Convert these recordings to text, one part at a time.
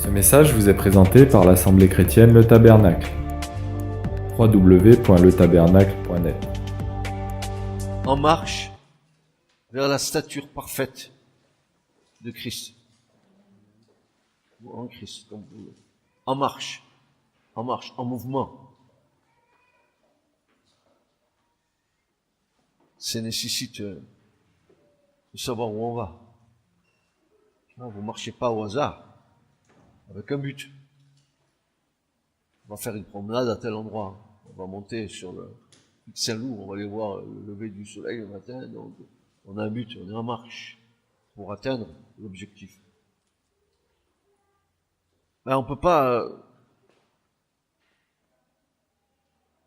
Ce message vous est présenté par l'Assemblée chrétienne Le Tabernacle. www.letabernacle.net. En marche vers la stature parfaite de Christ. Ou en Christ, comme vous voulez. En marche, en mouvement. Ça nécessite de savoir où on va. Vous ne marchez pas au hasard, avec un but. On va faire une promenade à tel endroit. On va monter sur le pic Saint-Loup, on va aller voir le lever du soleil le matin. Donc, on a un but, on est en marche pour atteindre l'objectif. Mais on ne peut pas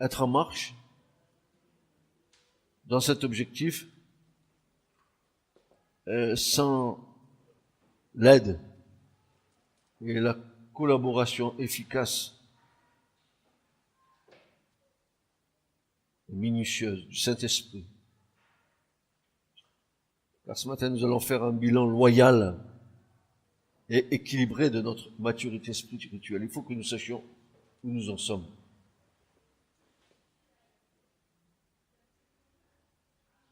être en marche dans cet objectif sans l'aide et la collaboration efficace et minutieuse du Saint-Esprit. Car ce matin, nous allons faire un bilan loyal et équilibré de notre maturité spirituelle. Il faut que nous sachions où nous en sommes.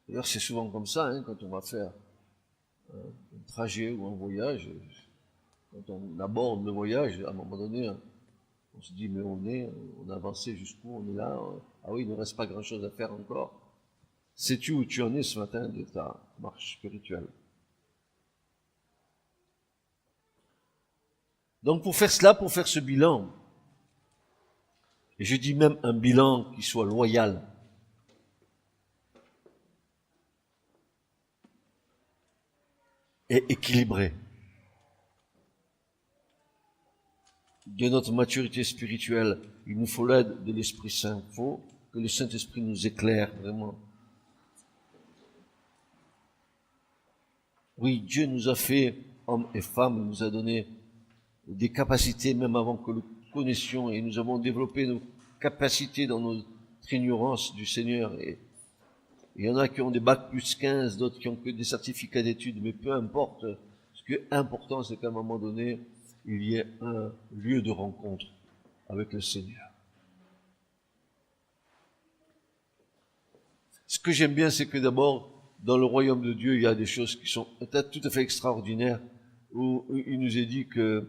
D'ailleurs, c'est souvent comme ça, quand on va faire un trajet ou un voyage. Quand on aborde le voyage, à un moment donné, on se dit, mais on a avancé jusqu'où, on est là. Ah oui, il ne reste pas grand-chose à faire encore. Sais-tu où tu en es ce matin de ta marche spirituelle? Donc pour faire cela, pour faire ce bilan, et je dis même un bilan qui soit loyal, et équilibré de notre maturité spirituelle, il nous faut l'aide de l'Esprit Saint. Il faut que le Saint-Esprit nous éclaire vraiment. Oui, Dieu nous a fait hommes et femmes, il nous a donné des capacités même avant que nous connaissions, et nous avons développé nos capacités dans notre ignorance du Seigneur. Et il y en a qui ont des bacs plus 15, d'autres qui ont que des certificats d'études, mais peu importe. Ce qui est important, c'est qu'à un moment donné, il y ait un lieu de rencontre avec le Seigneur. Ce que j'aime bien, c'est que d'abord, dans le royaume de Dieu, il y a des choses qui sont peut-être tout à fait extraordinaires, où il nous est dit que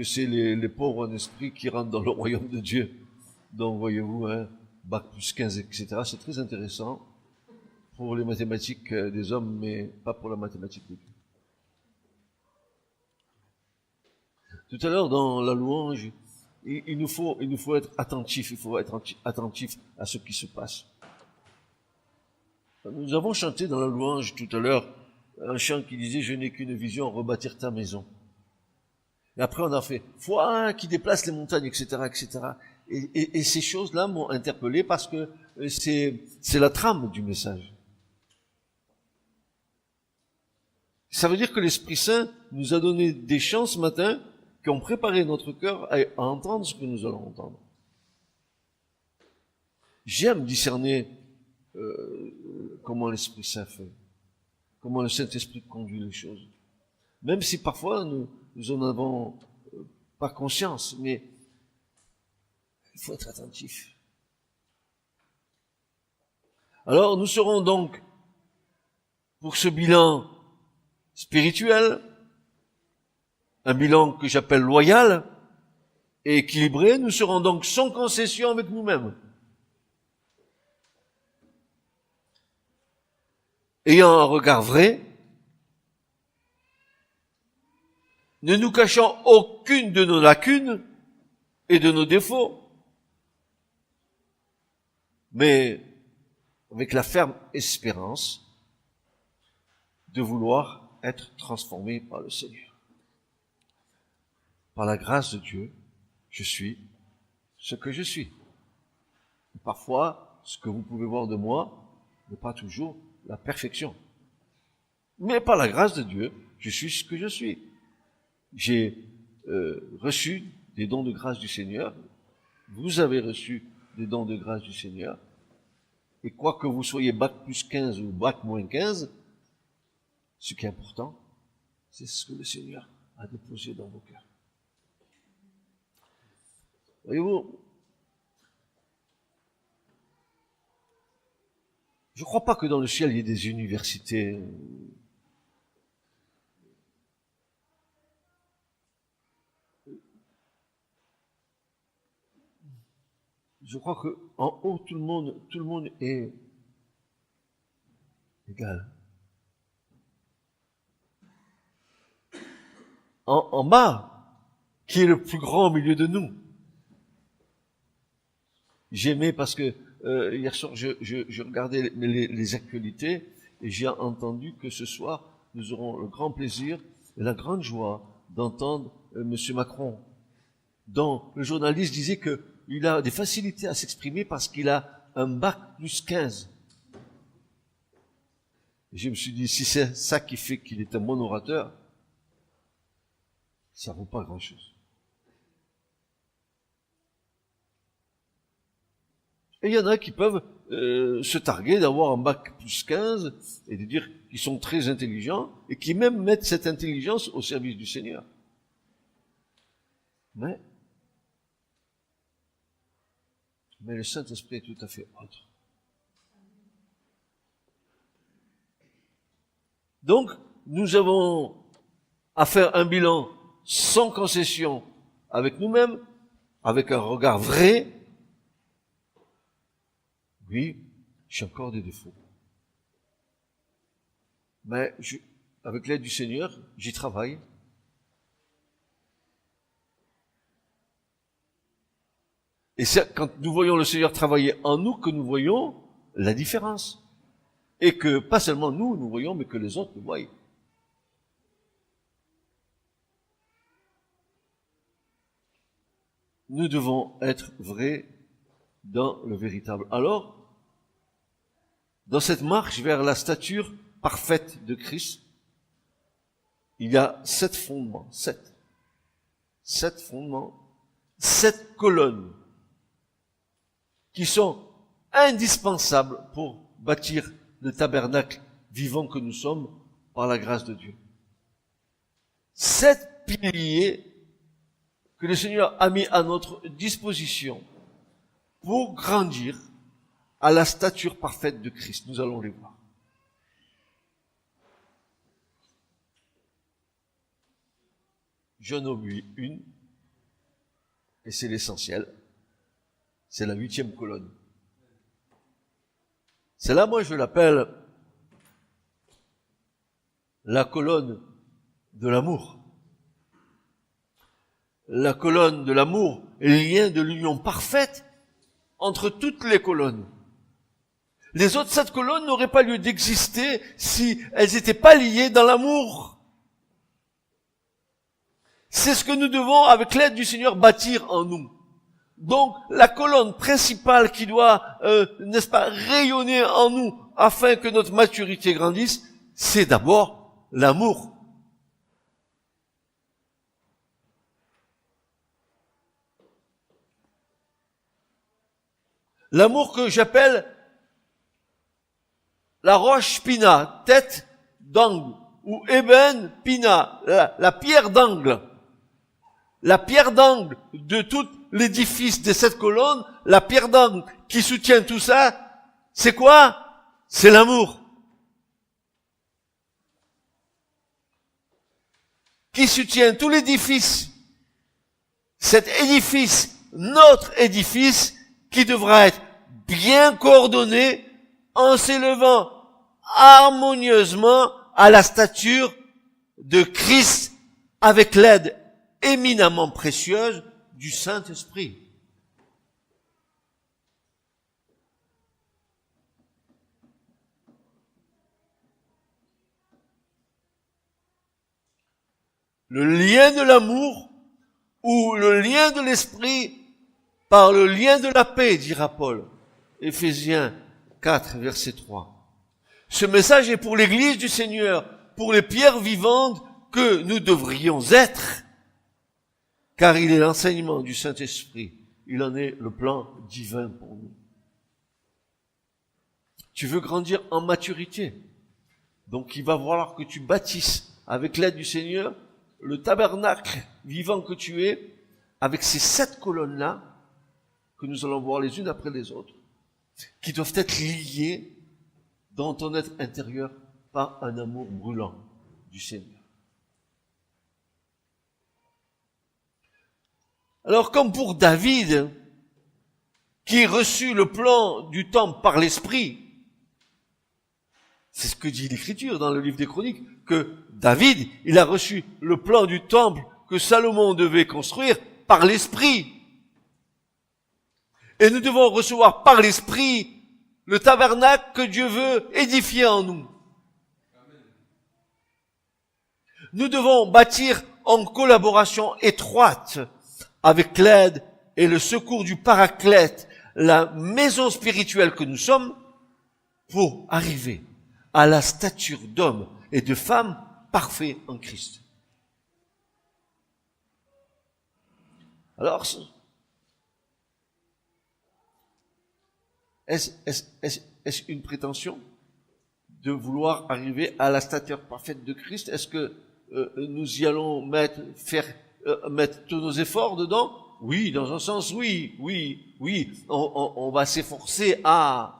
c'est les pauvres en esprit qui rentrent dans le royaume de Dieu. Donc, voyez-vous, bac plus 15, etc. C'est très intéressant pour les mathématiques des hommes, mais pas pour la mathématique de Dieu. Tout à l'heure, dans la louange, il nous faut être attentif, il faut être attentif à ce qui se passe. Nous avons chanté dans la louange tout à l'heure un chant qui disait « Je n'ai qu'une vision, rebâtir ta maison ». Et après, on a fait « Foi qui déplace les montagnes, etc. etc. » Et ces choses-là m'ont interpellé parce que c'est la trame du message. Ça veut dire que l'Esprit Saint nous a donné des chants ce matin qui ont préparé notre cœur à entendre ce que nous allons entendre. J'aime discerner comment l'Esprit Saint fait, comment le Saint-Esprit conduit les choses. Même si parfois nous en avons pas conscience, mais il faut être attentif. Alors nous serons donc, pour ce bilan spirituel, un bilan que j'appelle loyal et équilibré, nous serons donc sans concession avec nous-mêmes. Ayant un regard vrai, ne nous cachant aucune de nos lacunes et de nos défauts, mais avec la ferme espérance de vouloir être transformé par le Seigneur. Par la grâce de Dieu, je suis ce que je suis. Parfois, ce que vous pouvez voir de moi n'est pas toujours la perfection. Mais par la grâce de Dieu, je suis ce que je suis. J'ai reçu des dons de grâce du Seigneur. Vous avez reçu des dons de grâce du Seigneur. Et quoi que vous soyez bac plus 15 ou bac moins 15, ce qui est important, c'est ce que le Seigneur a déposé dans vos cœurs. Voyez-vous, je ne crois pas que dans le ciel il y ait des universités. Je crois que en haut tout le monde est égal. En bas, qui est le plus grand au milieu de nous. J'aimais parce que hier soir je regardais les actualités et j'ai entendu que ce soir nous aurons le grand plaisir et la grande joie d'entendre Monsieur Macron, dont le journaliste disait que il a des facilités à s'exprimer parce qu'il a un bac plus 15. Et je me suis dit, si c'est ça qui fait qu'il est un bon orateur, ça vaut pas grand-chose. Et il y en a qui peuvent se targuer d'avoir un bac plus 15 et de dire qu'ils sont très intelligents et qui même mettent cette intelligence au service du Seigneur. Mais le Saint-Esprit est tout à fait autre. Donc, nous avons à faire un bilan sans concession avec nous-mêmes, avec un regard vrai. Oui, j'ai encore des défauts. Mais avec l'aide du Seigneur, j'y travaille. Et c'est quand nous voyons le Seigneur travailler en nous que nous voyons la différence. Et que pas seulement nous voyons, mais que les autres nous voient. Nous devons être vrais dans le véritable. Alors, dans cette marche vers la stature parfaite de Christ, il y a 7 fondements, 7 fondements, 7 colonnes qui sont indispensables pour bâtir le tabernacle vivant que nous sommes par la grâce de Dieu. 7 piliers que le Seigneur a mis à notre disposition pour grandir à la stature parfaite de Christ. Nous allons les voir. J'en oublie une, et c'est l'essentiel. C'est la 8e colonne. Celle-là, moi, je l'appelle la colonne de l'amour. La colonne de l'amour est le lien de l'union parfaite entre toutes les colonnes. Les autres 7 colonnes n'auraient pas lieu d'exister si elles n'étaient pas liées dans l'amour. C'est ce que nous devons, avec l'aide du Seigneur, bâtir en nous. Donc, la colonne principale qui doit, n'est-ce pas, rayonner en nous afin que notre maturité grandisse, c'est d'abord l'amour. L'amour que j'appelle la roche pina, tête d'angle, ou ébène pina, la pierre d'angle. La pierre d'angle de tout l'édifice des 7 colonnes, la pierre d'angle qui soutient tout ça, c'est quoi? C'est l'amour. Qui soutient tout l'édifice. Cet édifice, notre édifice, qui devra être bien coordonné en s'élevant harmonieusement à la stature de Christ avec l'aide éminemment précieuse du Saint-Esprit. Le lien de l'amour ou le lien de l'esprit par le lien de la paix, dira Paul. Éphésiens 4, verset 3. Ce message est pour l'Église du Seigneur, pour les pierres vivantes que nous devrions être, car il est l'enseignement du Saint-Esprit. Il en est le plan divin pour nous. Tu veux grandir en maturité. Donc il va falloir que tu bâtisses, avec l'aide du Seigneur, le tabernacle vivant que tu es, avec ces 7 colonnes-là, que nous allons voir les unes après les autres, qui doivent être liées dans ton être intérieur par un amour brûlant du Seigneur. Alors, comme pour David, qui reçut le plan du temple par l'Esprit, c'est ce que dit l'Écriture dans le livre des Chroniques, que David, il a reçu le plan du temple que Salomon devait construire par l'Esprit. Et nous devons recevoir par l'Esprit le tabernacle que Dieu veut édifier en nous. Nous devons bâtir en collaboration étroite avec l'aide et le secours du Paraclète, la maison spirituelle que nous sommes, pour arriver à la stature d'homme et de femme parfaits en Christ. Alors, est-ce une prétention de vouloir arriver à la stature parfaite de Christ? Est-ce que nous y allons mettre tous nos efforts dedans? Oui, dans un sens, oui. On va s'efforcer à...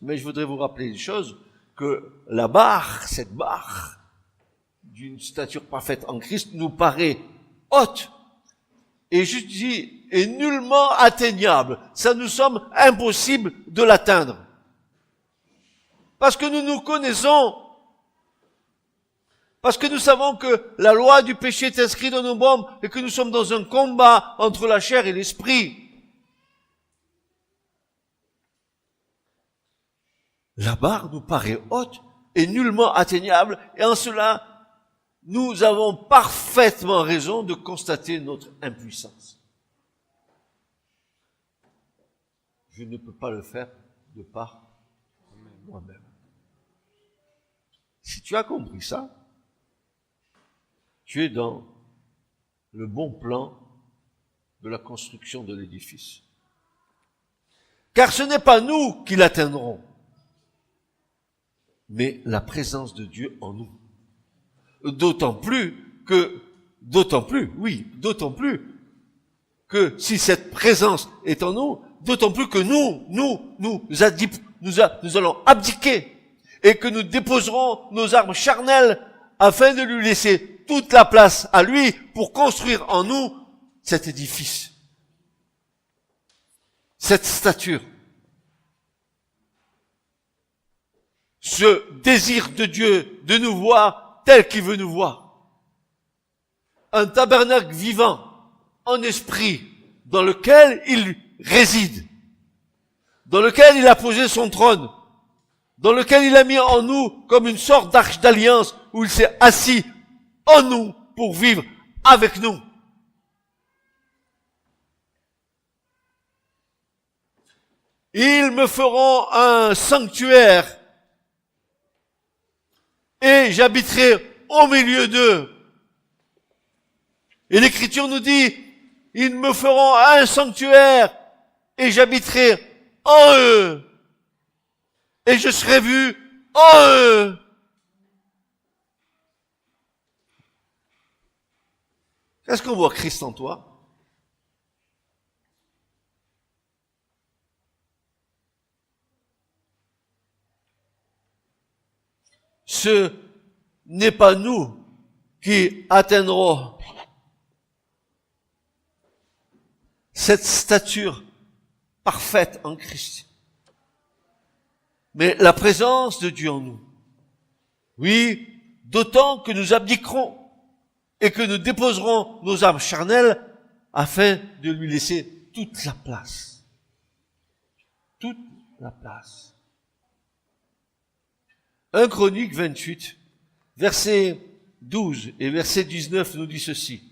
Mais je voudrais vous rappeler une chose, que cette barre d'une stature parfaite en Christ nous paraît haute. Et je dis, est nullement atteignable. Ça nous semble impossible de l'atteindre. Parce que nous nous connaissons. Parce que nous savons que la loi du péché est inscrite dans nos membres et que nous sommes dans un combat entre la chair et l'esprit. La barre nous paraît haute et nullement atteignable, et en cela, nous avons parfaitement raison de constater notre impuissance. Je ne peux pas le faire de par moi-même. Si tu as compris ça, tu es dans le bon plan de la construction de l'édifice. Car ce n'est pas nous qui l'atteindrons, mais la présence de Dieu en nous. D'autant plus que si cette présence est en nous, d'autant plus que nous allons abdiquer et que nous déposerons nos armes charnelles afin de lui laisser toute la place à lui pour construire en nous cet édifice, cette stature. Ce désir de Dieu de nous voir tel qu'il veut nous voir. Un tabernacle vivant, en esprit, dans lequel il réside, dans lequel il a posé son trône, dans lequel il a mis en nous comme une sorte d'arche d'alliance où il s'est assis en nous pour vivre avec nous. Ils me feront un sanctuaire et j'habiterai au milieu d'eux. Et l'Écriture nous dit, ils me feront un sanctuaire et j'habiterai en eux. Et je serai vu en eux. Est-ce qu'on voit Christ en toi? Ce n'est pas nous qui atteindrons cette stature parfaite en Christ, mais la présence de Dieu en nous. Oui, d'autant que nous abdiquerons et que nous déposerons nos âmes charnelles afin de lui laisser toute la place. Toute la place. 1 Chroniques 28, verset 12 et verset 19 nous dit ceci.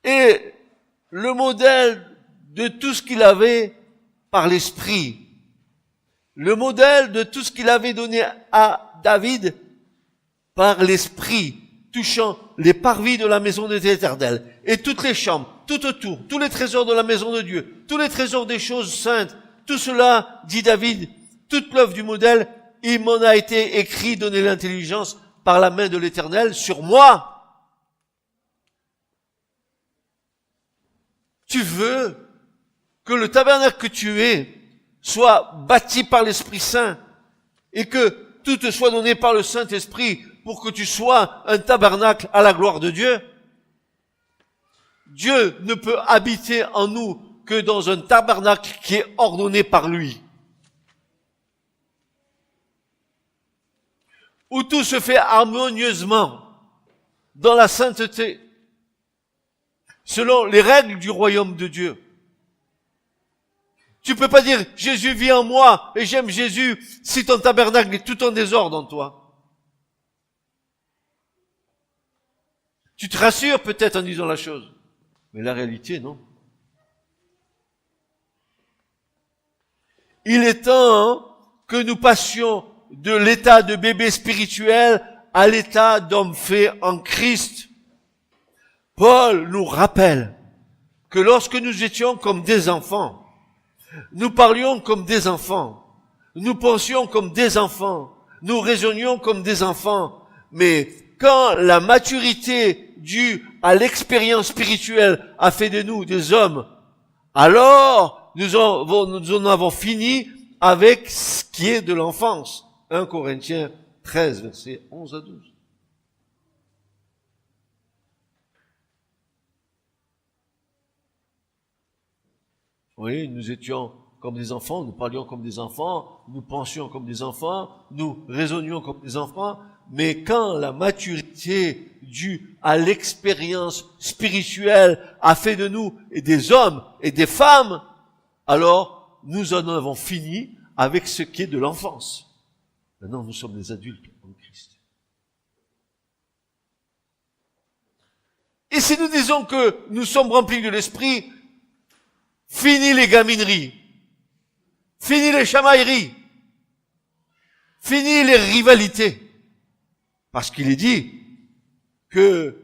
Et le modèle de tout ce qu'il avait par l'esprit, le modèle de tout ce qu'il avait donné à David par l'esprit, touchant les parvis de la maison de l'Éternel, et toutes les chambres, tout autour, tous les trésors de la maison de Dieu, tous les trésors des choses saintes, tout cela, dit David, toute l'œuvre du modèle, il m'en a été écrit, donné l'intelligence par la main de l'Éternel sur moi. tu veux que le tabernacle que tu es soit bâti par l'Esprit Saint et que tout te soit donné par le Saint-Esprit pour que tu sois un tabernacle à la gloire de Dieu. Dieu ne peut habiter en nous que dans un tabernacle qui est ordonné par lui. Où tout se fait harmonieusement, dans la sainteté, selon les règles du royaume de Dieu. Tu peux pas dire, Jésus vit en moi et j'aime Jésus si ton tabernacle est tout en désordre en toi. Tu te rassures peut-être en disant la chose, mais la réalité, non. Il est temps que nous passions de l'état de bébé spirituel à l'état d'homme fait en Christ. Paul nous rappelle que lorsque nous étions comme des enfants, nous parlions comme des enfants, nous pensions comme des enfants, nous raisonnions comme des enfants, mais quand la maturité due à l'expérience spirituelle a fait de nous des hommes, alors nous en avons fini avec ce qui est de l'enfance. 1 Corinthiens 13, versets 11 à 12. Oui, nous étions comme des enfants, nous parlions comme des enfants, nous pensions comme des enfants, nous raisonnions comme des enfants, mais quand la maturité due à l'expérience spirituelle a fait de nous des hommes et des femmes, alors nous en avons fini avec ce qui est de l'enfance. Maintenant, nous sommes des adultes en Christ. Et si nous disons que nous sommes remplis de l'esprit, fini les gamineries, fini les chamailleries, fini les rivalités. Parce qu'il est dit que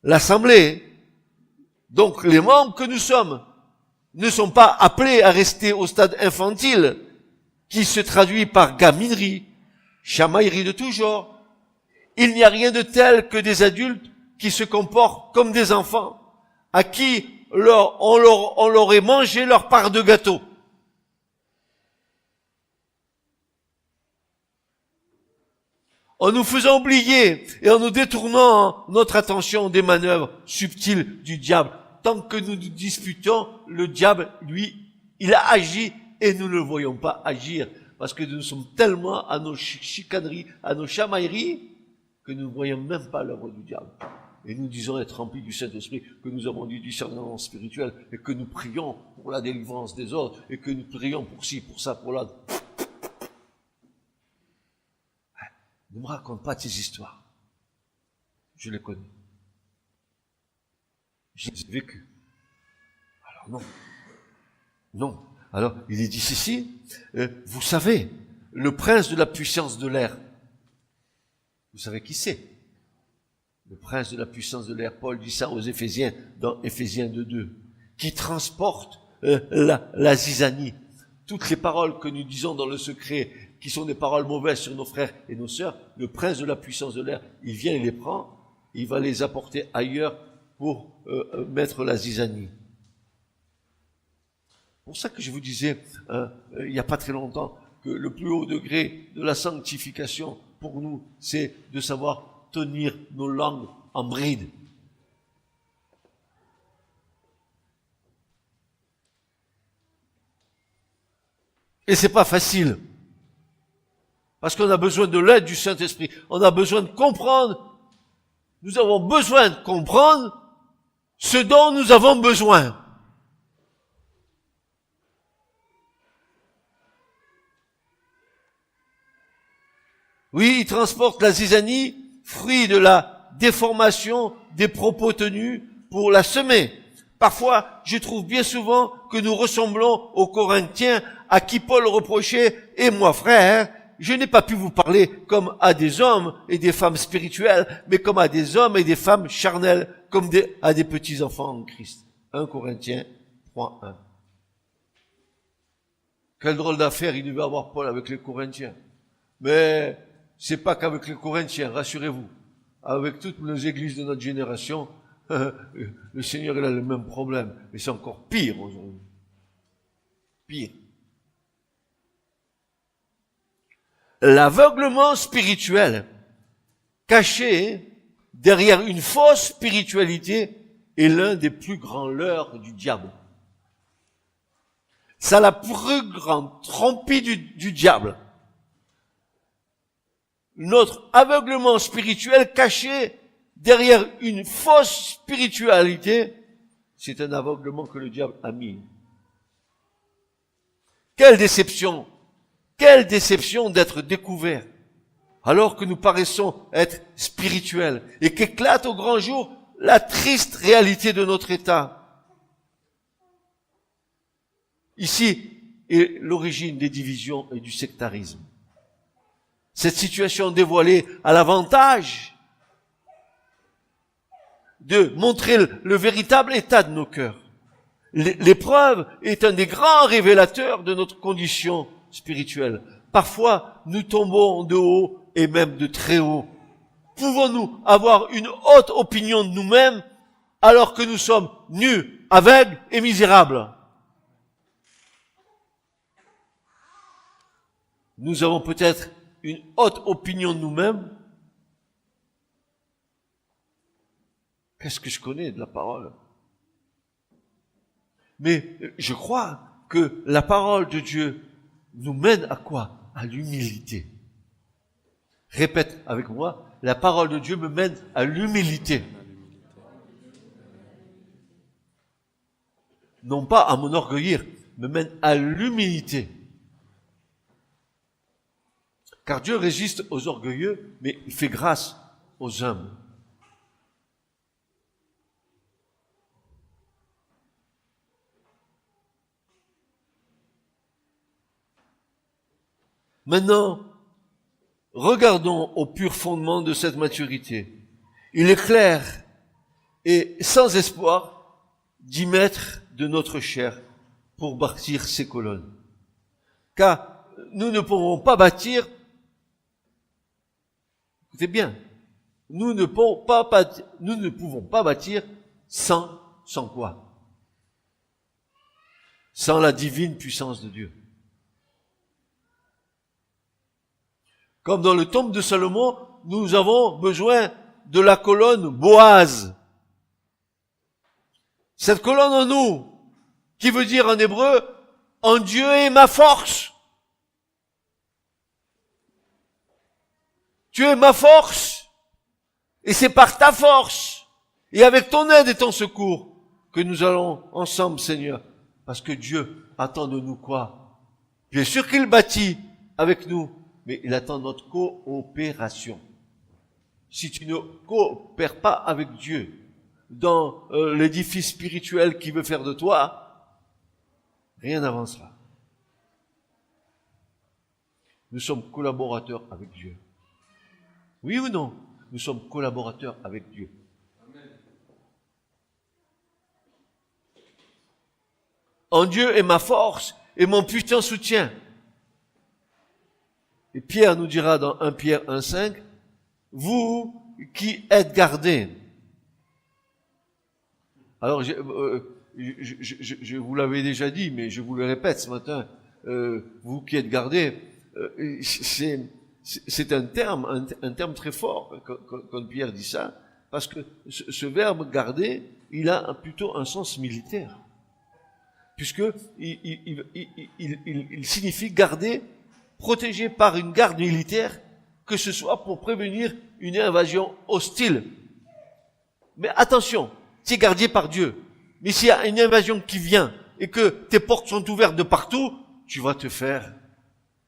l'assemblée, donc les membres que nous sommes, ne sont pas appelés à rester au stade infantile, qui se traduit par gaminerie, chamaillerie de tout genre. Il n'y a rien de tel que des adultes qui se comportent comme des enfants, à qui on leur ait mangé leur part de gâteau. En nous faisant oublier et en nous détournant notre attention des manœuvres subtiles du diable. Tant que nous nous disputons, le diable, lui, il a agi et nous ne le voyons pas agir. Parce que nous sommes tellement à nos chicaneries, à nos chamailleries, que nous ne voyons même pas l'œuvre du diable. Et nous disons être remplis du Saint-Esprit, que nous avons du discernement spirituel, et que nous prions pour la délivrance des autres, et que nous prions pour ci, pour ça, pour là. Ne me raconte pas tes histoires. Je les connais. Je les ai vécues. Alors non. Non. Alors, il est dit ceci, vous savez, le prince de la puissance de l'air. Vous savez qui c'est? Le prince de la puissance de l'air. Paul dit ça aux Éphésiens, dans Éphésiens 2:2, qui transporte la zizanie. Toutes les paroles que nous disons dans le secret, qui sont des paroles mauvaises sur nos frères et nos sœurs, le prince de la puissance de l'air, il vient et les prend, il va les apporter ailleurs pour mettre la zizanie. C'est pour ça que je vous disais, il n'y a pas très longtemps, que le plus haut degré de la sanctification, pour nous, c'est de savoir tenir nos langues en bride. Et c'est pas facile. Parce qu'on a besoin de l'aide du Saint-Esprit. On a besoin de comprendre. Nous avons besoin de comprendre ce dont nous avons besoin. Oui, il transporte la zizanie, fruit de la déformation des propos tenus pour la semer. Parfois, je trouve bien souvent que nous ressemblons aux Corinthiens à qui Paul reprochait « Et moi, frère, je n'ai pas pu vous parler comme à des hommes et des femmes spirituels, mais comme à des hommes et des femmes charnelles, comme à des petits-enfants en Christ. » 1 Corinthiens 3:1. Quelle drôle d'affaire il devait avoir Paul avec les Corinthiens. Mais c'est pas qu'avec les Corinthiens, rassurez-vous. Avec toutes nos églises de notre génération, Le Seigneur, il a le même problème, mais c'est encore pire aujourd'hui. Pire. L'aveuglement spirituel, caché derrière une fausse spiritualité, est l'un des plus grands leurres du diable. C'est la plus grande tromperie du diable. Notre aveuglement spirituel caché derrière une fausse spiritualité, c'est un aveuglement que le diable a mis. Quelle déception! Quelle déception d'être découvert, alors que nous paraissons être spirituels, et qu'éclate au grand jour la triste réalité de notre état. Ici est l'origine des divisions et du sectarisme. Cette situation dévoilée a l'avantage de montrer le véritable état de nos cœurs. L'épreuve est un des grands révélateurs de notre condition spirituelle. Parfois, nous tombons de haut et même de très haut. Pouvons-nous avoir une haute opinion de nous-mêmes alors que nous sommes nus, aveugles et misérables? Nous avons peut-être une haute opinion de nous-mêmes. Qu'est-ce que je connais de la parole? Mais je crois que la parole de Dieu nous mène à quoi? À l'humilité. Répète avec moi, la parole de Dieu me mène à l'humilité. Non pas à m'enorgueillir, me mène à l'humilité. Car Dieu résiste aux orgueilleux, mais il fait grâce aux humbles. Maintenant, regardons au pur fondement de cette maturité. Il est clair et sans espoir d'y mettre de notre chair pour bâtir ces colonnes. Car nous ne pourrons pas bâtir, écoutez bien, nous ne pouvons pas bâtir sans quoi? Sans la divine puissance de Dieu. Comme dans le tombe de Salomon, nous avons besoin de la colonne Boaz. Cette colonne en nous, qui veut dire en hébreu, en Dieu est ma force. Tu es ma force, et c'est par ta force, et avec ton aide et ton secours, que nous allons ensemble, Seigneur. Parce que Dieu attend de nous quoi? Bien sûr qu'il bâtit avec nous, mais il attend notre coopération. Si tu ne coopères pas avec Dieu dans l'édifice spirituel qu'il veut faire de toi, rien n'avancera. Nous sommes collaborateurs avec Dieu. Oui ou non? Nous sommes collaborateurs avec Dieu. En Dieu est ma force et mon puissant soutien. Et Pierre nous dira dans 1 Pierre 1,5, vous qui êtes gardés. Alors, je vous l'avais déjà dit, mais je vous le répète ce matin, vous qui êtes gardés, c'est un terme très fort quand Pierre dit ça, parce que ce verbe garder, il a plutôt un sens militaire, puisque il signifie garder, protégé par une garde militaire, que ce soit pour prévenir une invasion hostile. Mais attention, tu es gardé par Dieu. Mais s'il y a une invasion qui vient et que tes portes sont ouvertes de partout, tu vas te faire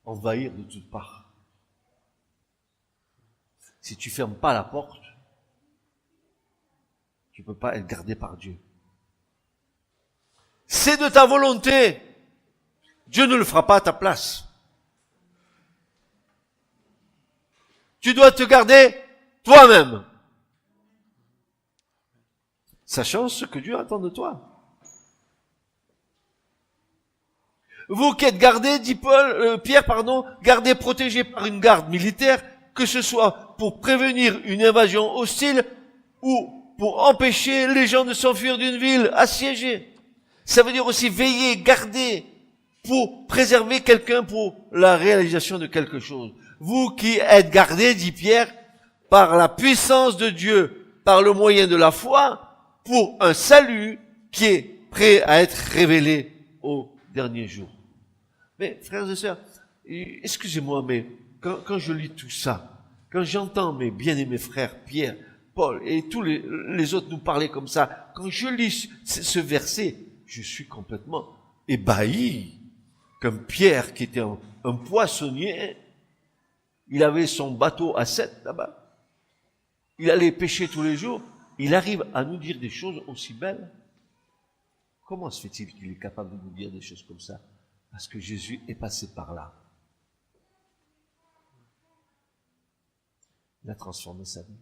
envahir de toutes parts. Si tu fermes pas la porte, tu peux pas être gardé par Dieu. C'est de ta volonté. Dieu ne le fera pas à ta place. Tu dois te garder toi-même, sachant ce que Dieu attend de toi. Vous qui êtes gardés, dit Pierre, gardés, protégés par une garde militaire, que ce soit pour prévenir une invasion hostile ou pour empêcher les gens de s'enfuir d'une ville assiégée. Ça veut dire aussi veiller, garder, pour préserver quelqu'un pour la réalisation de quelque chose. Vous qui êtes gardés, dit Pierre, par la puissance de Dieu, par le moyen de la foi, pour un salut qui est prêt à être révélé au dernier jour. Mais, frères et sœurs, excusez-moi, mais quand je lis tout ça, quand j'entends mes bien-aimés frères Pierre, Paul et tous les autres nous parler comme ça, quand je lis ce verset, je suis complètement ébahi. Comme Pierre, qui était un poissonnier, il avait son bateau à 7 là-bas. Il allait pêcher tous les jours. Il arrive à nous dire des choses aussi belles. Comment se fait-il qu'il est capable de nous dire des choses comme ça? Parce que Jésus est passé par là. Il a transformé sa vie.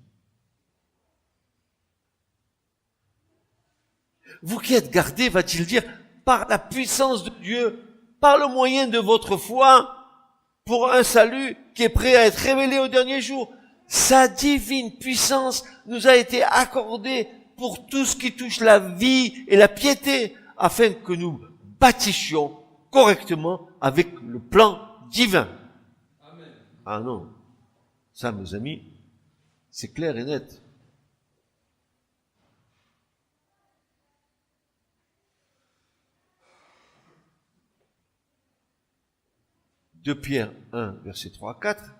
Vous qui êtes gardés, va-t-il dire, par la puissance de Dieu, par le moyen de votre foi, pour un salut qui est prêt à être révélé au dernier jour. Sa divine puissance nous a été accordée pour tout ce qui touche la vie et la piété, afin que nous bâtissions correctement avec le plan divin. Amen. Ah non, ça mes amis, c'est clair et net. De Pierre 1, verset 3 à 4,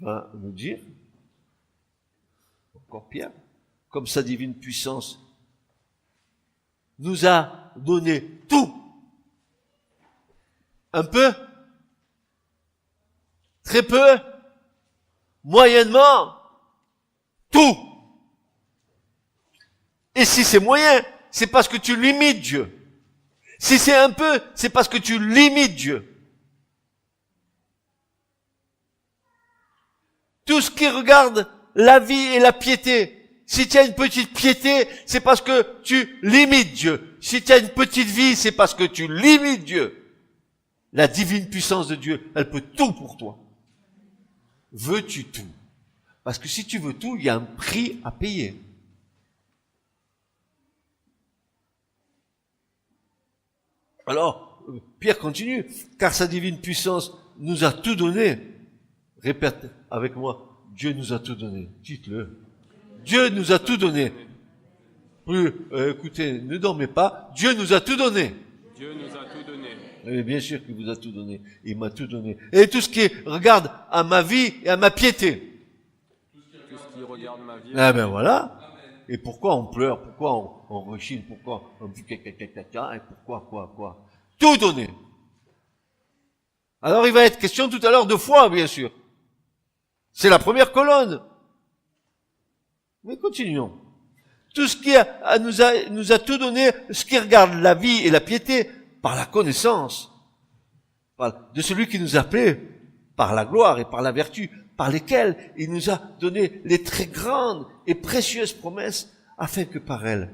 va nous dire, encore Pierre, comme sa divine puissance nous a donné tout. Un peu, très peu, moyennement, tout. Et si c'est moyen, c'est parce que tu limites Dieu. Si c'est un peu, c'est parce que tu limites Dieu. Tout ce qui regarde la vie et la piété. Si tu as une petite piété, c'est parce que tu limites Dieu. Si tu as une petite vie, c'est parce que tu limites Dieu. La divine puissance de Dieu, elle peut tout pour toi. Veux-tu tout? Parce que si tu veux tout, il y a un prix à payer. Alors, Pierre continue, car sa divine puissance nous a tout donné. Répète avec moi, Dieu nous a tout donné. Dites-le. Dieu nous a tout donné. Écoutez, ne dormez pas. Dieu nous a tout donné. Dieu nous a tout donné. Et bien sûr qu'il vous a tout donné. Il m'a tout donné. Et tout ce qui regarde à ma vie et à ma piété. Tout ce qui regarde ma vie. Ah ben voilà. Et pourquoi on pleure? Pourquoi on rechigne? Pourquoi on dit et pourquoi, quoi? Tout donné. Alors il va être question tout à l'heure de foi, bien sûr. C'est la première colonne. Mais continuons. Tout ce qui nous a tout donné, ce qui regarde la vie et la piété, par la connaissance de celui qui nous a appelés, par la gloire et par la vertu, par lesquelles il nous a donné les très grandes et précieuses promesses, afin que par elles,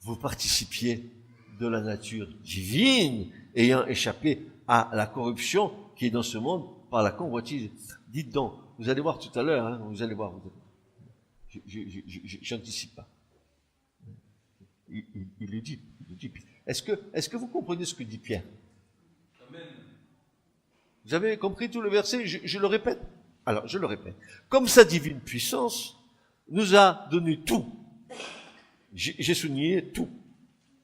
vous participiez de la nature divine, ayant échappé à la corruption qui est dans ce monde par la convoitise. Dites donc, vous allez voir tout à l'heure, hein, vous allez voir. J'anticipe pas. Il le dit. Est-ce que vous comprenez ce que dit Pierre? Amen. Vous avez compris tout le verset? Je le répète. Alors, je le répète. Comme sa divine puissance nous a donné tout. J'ai souligné tout.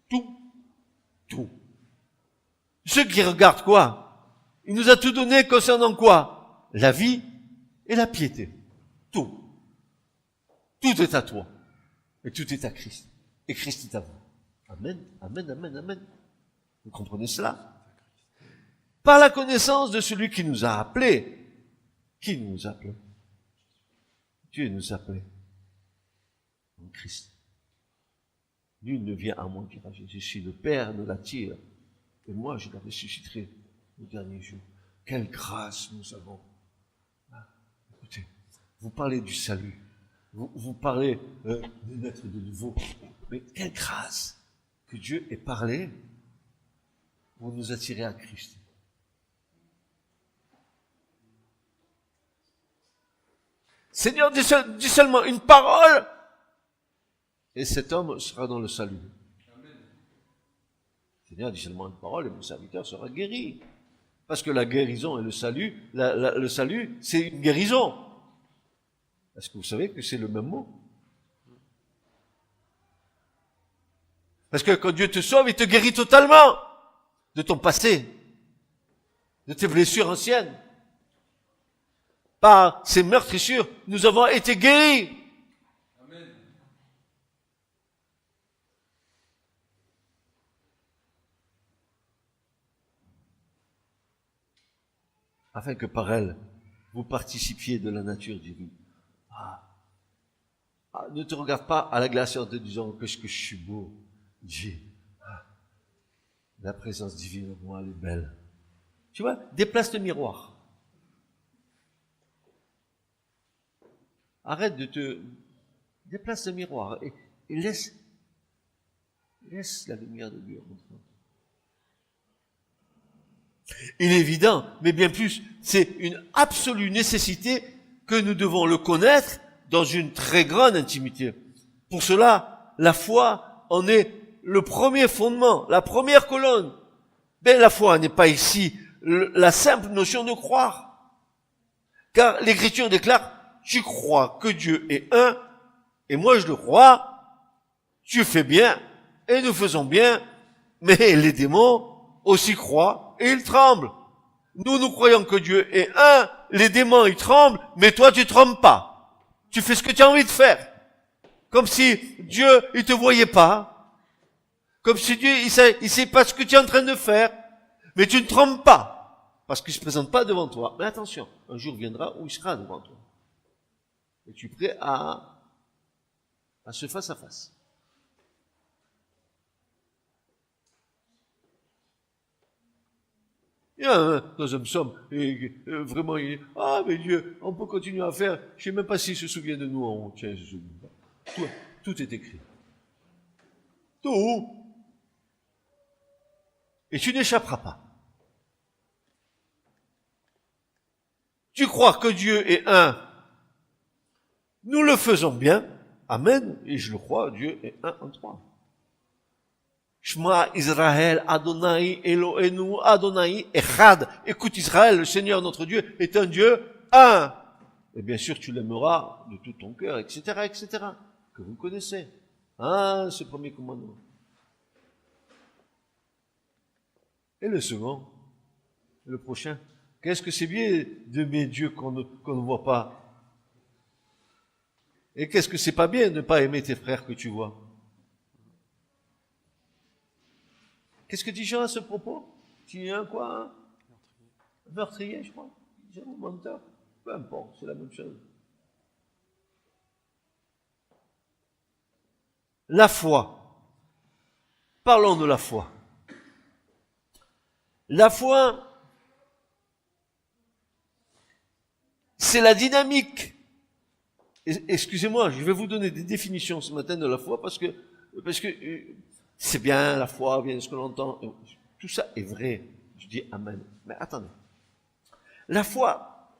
Tout. Ceux qui regardent quoi? Il nous a tout donné concernant quoi? La vie et la piété. Tout. Tout est à toi. Et tout est à Christ. Et Christ est à vous. Amen, amen, amen, amen. Vous comprenez cela? Par la connaissance de celui qui nous a appelés. Qui nous a appelés? Dieu nous a appelés. En Christ. Nul ne vient à moi, dira Jésus, si le Père ne l'attire. Et moi, je la ressusciterai le dernier jour. Quelle grâce nous avons. Écoutez, vous parlez du salut. Vous parlez de naître de nouveau. Mais quelle grâce que Dieu ait parlé pour nous attirer à Christ. Seigneur, dis seulement une parole et cet homme sera dans le salut. Le Seigneur dit seulement une parole et mon serviteur sera guéri. Parce que la guérison et le salut, le salut, c'est une guérison. Est-ce que vous savez que c'est le même mot? Parce que quand Dieu te sauve, il te guérit totalement de ton passé, de tes blessures anciennes. Par ces meurtrissures, nous avons été guéris. Amen. Afin que par elle, vous participiez de la nature divine. Ne te regarde pas à la glace en te disant que je suis beau. Dis, la présence divine en moi, elle est belle. Tu vois, déplace le miroir. Arrête de te... Déplace le miroir et laisse la lumière de Dieu rentrer. Il est évident, mais bien plus, c'est une absolue nécessité que nous devons le connaître dans une très grande intimité. Pour cela, la foi en est le premier fondement, la première colonne. Ben, la foi n'est pas ici la simple notion de croire. Car l'Écriture déclare, tu crois que Dieu est un, et moi je le crois, tu fais bien, et nous faisons bien, mais les démons aussi croient, et ils tremblent. Nous croyons que Dieu est un, les démons ils tremblent, mais toi tu trembles pas. Tu fais ce que tu as envie de faire. Comme si Dieu, il te voyait pas. Comme si Dieu, il sait pas ce que tu es en train de faire. Mais tu ne trembles pas. Parce qu'il se présente pas devant toi. Mais attention, un jour viendra où il sera devant toi. Et tu es prêt à ce face à face. Il y a dans un psaume, vraiment, il dit, mais Dieu, on peut continuer à faire, je sais même pas s'il se souvient de nous en haut. Tiens, je se souvient pas. Tout est écrit. Tout. Et tu n'échapperas pas. Tu crois que Dieu est un. Nous le faisons bien. Amen. Et je le crois, Dieu est un en trois. Shema Israël, Adonai, Eloheinu, Adonai, Echad. Écoute Israël, le Seigneur notre Dieu est un Dieu un. Et bien sûr, tu l'aimeras de tout ton cœur, etc., etc., que vous connaissez. Ce premier commandement. Et le second, le prochain. Qu'est-ce que c'est bien d'aimer Dieu qu'on ne voit pas? Et qu'est-ce que c'est pas bien de ne pas aimer tes frères que tu vois? Qu'est-ce que dit Jean à ce propos? Tu es un quoi? Un meurtrier, je crois. Un menteur. Peu importe, c'est la même chose. La foi. Parlons de la foi. La foi, c'est la dynamique. Excusez-moi, je vais vous donner des définitions ce matin de la foi parce que c'est bien la foi, bien ce que l'on entend. Tout ça est vrai. Je dis amen. Mais attendez. La foi,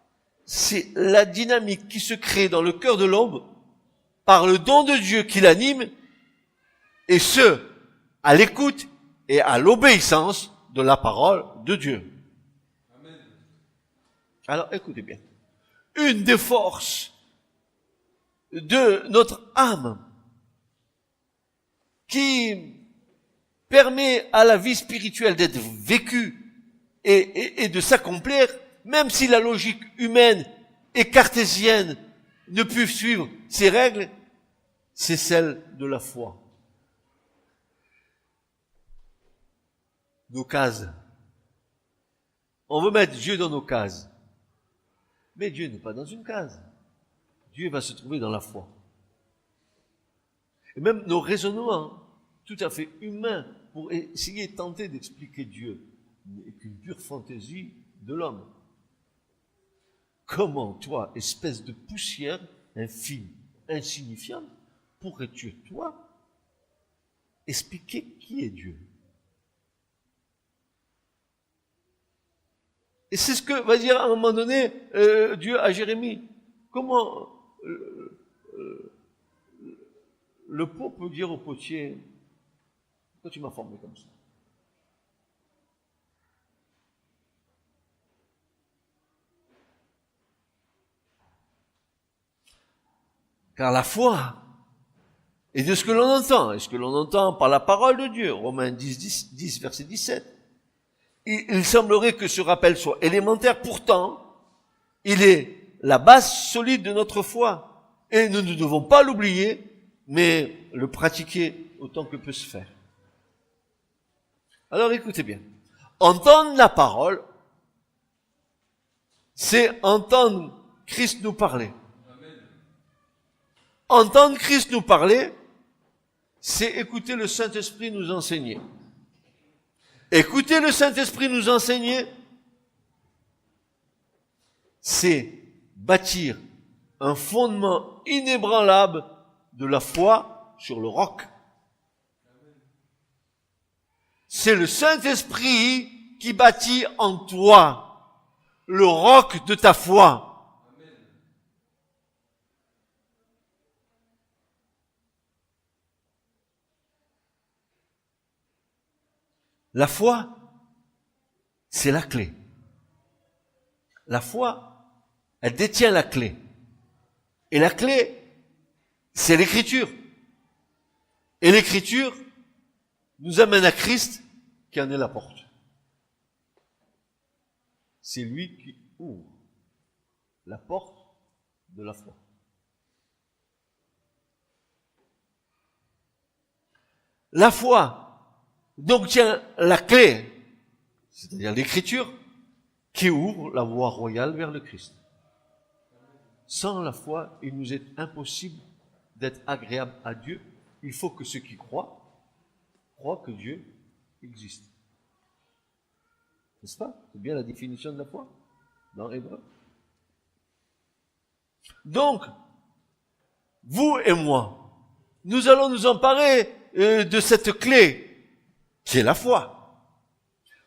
c'est la dynamique qui se crée dans le cœur de l'homme par le don de Dieu qui l'anime, et ce, à l'écoute et à l'obéissance de la parole de Dieu. Amen. Alors, écoutez bien. Une des forces de notre âme qui permet à la vie spirituelle d'être vécue et de s'accomplir, même si la logique humaine et cartésienne ne peut suivre ces règles, c'est celle de la foi. Nos cases. On veut mettre Dieu dans nos cases. Mais Dieu n'est pas dans une case. Dieu va se trouver dans la foi. Et même nos raisonnements, tout à fait humains, pour essayer de tenter d'expliquer Dieu, n'est qu'une pure fantaisie de l'homme. Comment, toi, espèce de poussière infime, insignifiante, pourrais-tu, toi, expliquer qui est Dieu? Et c'est ce que va dire à un moment donné Dieu à Jérémie. Comment le pot peut dire au potier, pourquoi tu m'as formé comme ça? Car la foi est de ce que l'on entend, et ce que l'on entend par la parole de Dieu, Romains 10, verset 17. Il semblerait que ce rappel soit élémentaire, pourtant, il est la base solide de notre foi, et nous ne devons pas l'oublier, mais le pratiquer autant que peut se faire. Alors écoutez bien, entendre la parole, c'est entendre Christ nous parler. Entendre Christ nous parler, c'est écouter le Saint-Esprit nous enseigner. Écouter le Saint-Esprit nous enseigner, c'est bâtir un fondement inébranlable de la foi sur le roc. C'est le Saint-Esprit qui bâtit en toi le roc de ta foi. La foi, c'est la clé. La foi, elle détient la clé. Et la clé, c'est l'écriture. Et l'écriture nous amène à Christ qui en est la porte. C'est lui qui ouvre la porte de la foi. La foi donc tient la clé, c'est-à-dire l'écriture, qui ouvre la voie royale vers le Christ. Sans la foi, il nous est impossible d'être agréable à Dieu. Il faut que ceux qui croient que Dieu existe. N'est-ce pas? C'est bien la définition de la foi dans Hébreu. Donc, vous et moi, nous allons nous emparer de cette clé qui est la foi,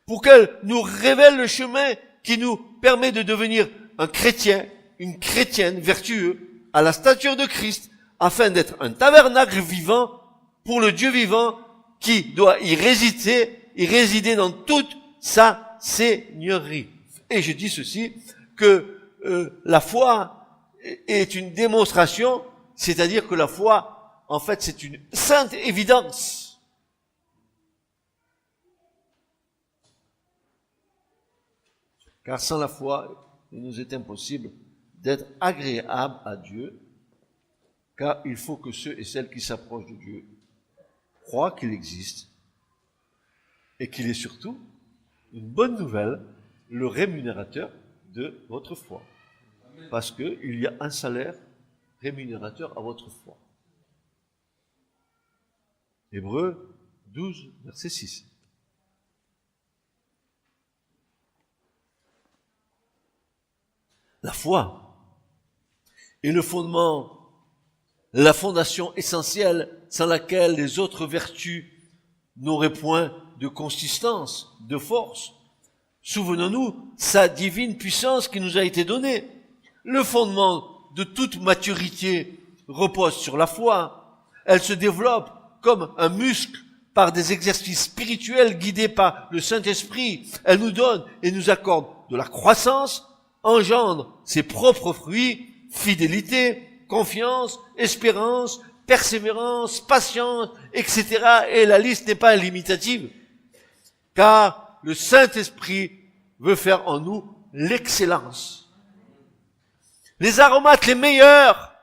pour qu'elle nous révèle le chemin qui nous permet de devenir un chrétien, une chrétienne vertueux, à la stature de Christ, afin d'être un tabernacle vivant pour le Dieu vivant qui doit y résider dans toute sa seigneurie. Et je dis ceci, que la foi est une démonstration, c'est-à-dire que la foi, en fait, c'est une sainte évidence. Car sans la foi, il nous est impossible d'être agréable à Dieu, car il faut que ceux et celles qui s'approchent de Dieu croient qu'il existe et qu'il est surtout une bonne nouvelle, le rémunérateur de votre foi. Parce qu'il y a un salaire rémunérateur à votre foi. Hébreux 12, verset 6. La foi est le fondement, la fondation essentielle sans laquelle les autres vertus n'auraient point de consistance, de force. Souvenons-nous, sa divine puissance qui nous a été donnée. Le fondement de toute maturité repose sur la foi. Elle se développe comme un muscle par des exercices spirituels guidés par le Saint-Esprit. Elle nous donne et nous accorde de la croissance, engendre ses propres fruits, fidélité, confiance, espérance, persévérance, patience, etc. Et la liste n'est pas limitative. Car le Saint-Esprit veut faire en nous l'excellence. Les aromates les meilleurs.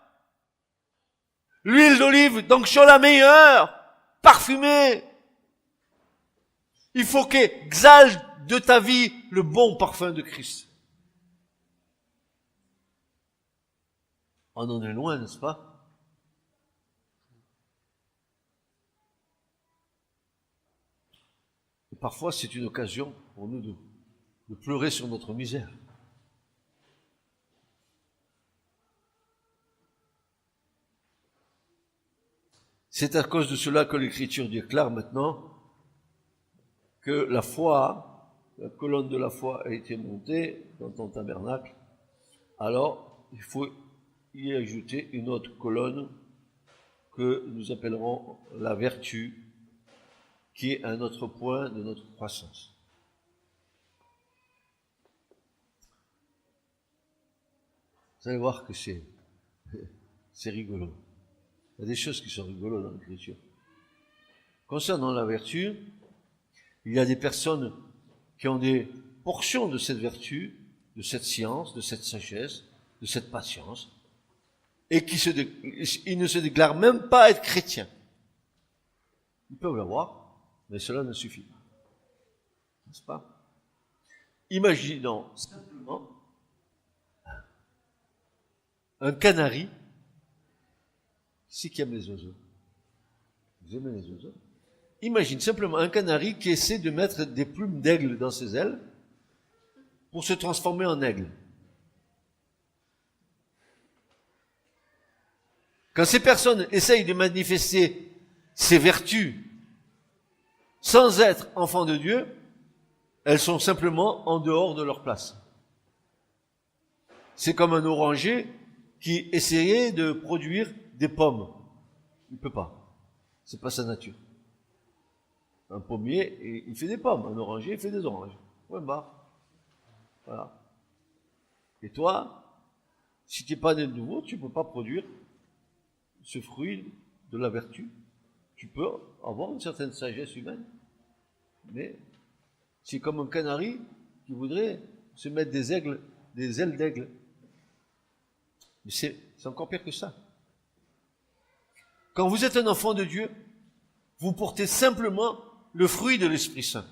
L'huile d'olive, donc sur la meilleure, parfumée. Il faut qu'exalte de ta vie le bon parfum de Christ. On en est loin, n'est-ce pas? Et parfois, c'est une occasion pour nous de pleurer sur notre misère. C'est à cause de cela que l'Écriture déclare maintenant que la foi, la colonne de la foi a été montée dans ton tabernacle. Alors, il faut y ajouter une autre colonne que nous appellerons la vertu, qui est un autre point de notre croissance. Vous allez voir que c'est rigolo. Il y a des choses qui sont rigolos dans l'écriture. Concernant la vertu, il y a des personnes qui ont des portions de cette vertu, de cette science, de cette sagesse, de cette patience, et ils ne se déclarent même pas être chrétiens. Ils peuvent l'avoir, mais cela ne suffit pas. N'est-ce pas? Imaginons simplement un canari, qui aime les oiseaux. Vous aimez les oiseaux? Imagine simplement un canari qui essaie de mettre des plumes d'aigle dans ses ailes pour se transformer en aigle. Quand ces personnes essayent de manifester ces vertus sans être enfants de Dieu, elles sont simplement en dehors de leur place. C'est comme un oranger qui essayait de produire des pommes. Il ne peut pas. C'est pas sa nature. Un pommier, il fait des pommes. Un oranger, il fait des oranges. Ouais, voilà. Et toi, si tu n'es pas né de nouveau, tu ne peux pas produire ce fruit de la vertu. Tu peux avoir une certaine sagesse humaine, mais c'est comme un canari qui voudrait se mettre des ailes d'aigle. Mais c'est encore pire que ça. Quand vous êtes un enfant de Dieu, vous portez simplement le fruit de l'Esprit Saint.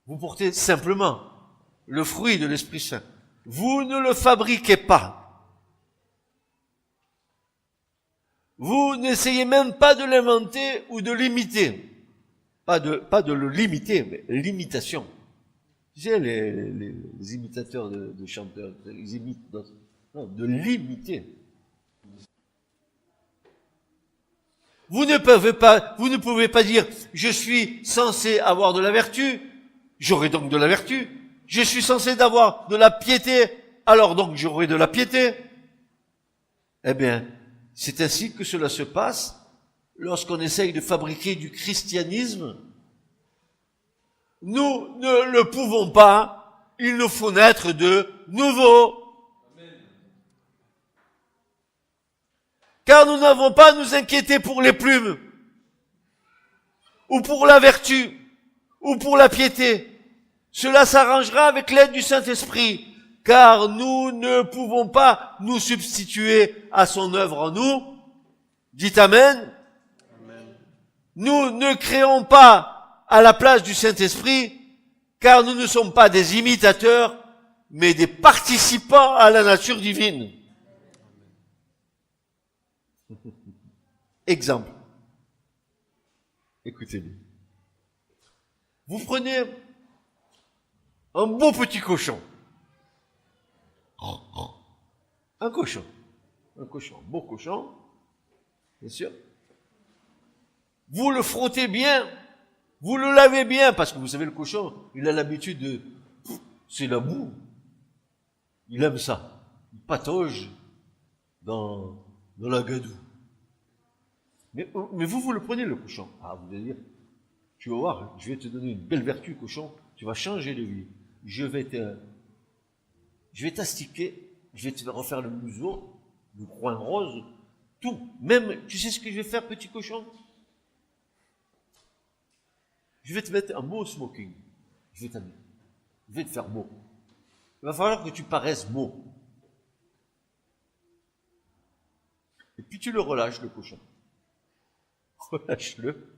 Vous portez simplement le fruit de l'Esprit Saint. Vous ne le fabriquez pas. Vous n'essayez même pas de l'inventer ou de l'imiter. Pas de le limiter, mais l'imitation. Tu sais, les imitateurs de chanteurs, ils imitent d'autres. Non, de l'imiter. Vous ne pouvez pas dire, je suis censé avoir de la vertu, j'aurai donc de la vertu. Je suis censé avoir de la piété, alors donc j'aurai de la piété. Eh bien, c'est ainsi que cela se passe lorsqu'on essaye de fabriquer du christianisme. Nous ne le pouvons pas, il nous faut naître de nouveau. Car nous n'avons pas à nous inquiéter pour les plumes, ou pour la vertu, ou pour la piété. Cela s'arrangera avec l'aide du Saint-Esprit, car nous ne pouvons pas nous substituer à son œuvre en nous. Dites Amen. Amen. Nous ne créons pas à la place du Saint-Esprit, car nous ne sommes pas des imitateurs, mais des participants à la nature divine. Exemple. Écoutez-moi. Vous prenez un beau petit cochon. Un cochon, un beau cochon, bien sûr. Vous le frottez bien, vous le lavez bien, parce que vous savez, le cochon, il a l'habitude de... C'est la boue. Il aime ça. Il patauge dans la gadoue. Mais vous le prenez, le cochon. Ah, vous allez dire, tu vas voir, je vais te donner une belle vertu, cochon, tu vas changer de vie. Je vais t'astiquer, je vais te refaire le museau, le coin rose, tout. Même, tu sais ce que je vais faire, petit cochon? Je vais te mettre un beau smoking. Je vais te faire beau. Il va falloir que tu paraisses beau. Et puis tu le relâches, le cochon. Relâche-le.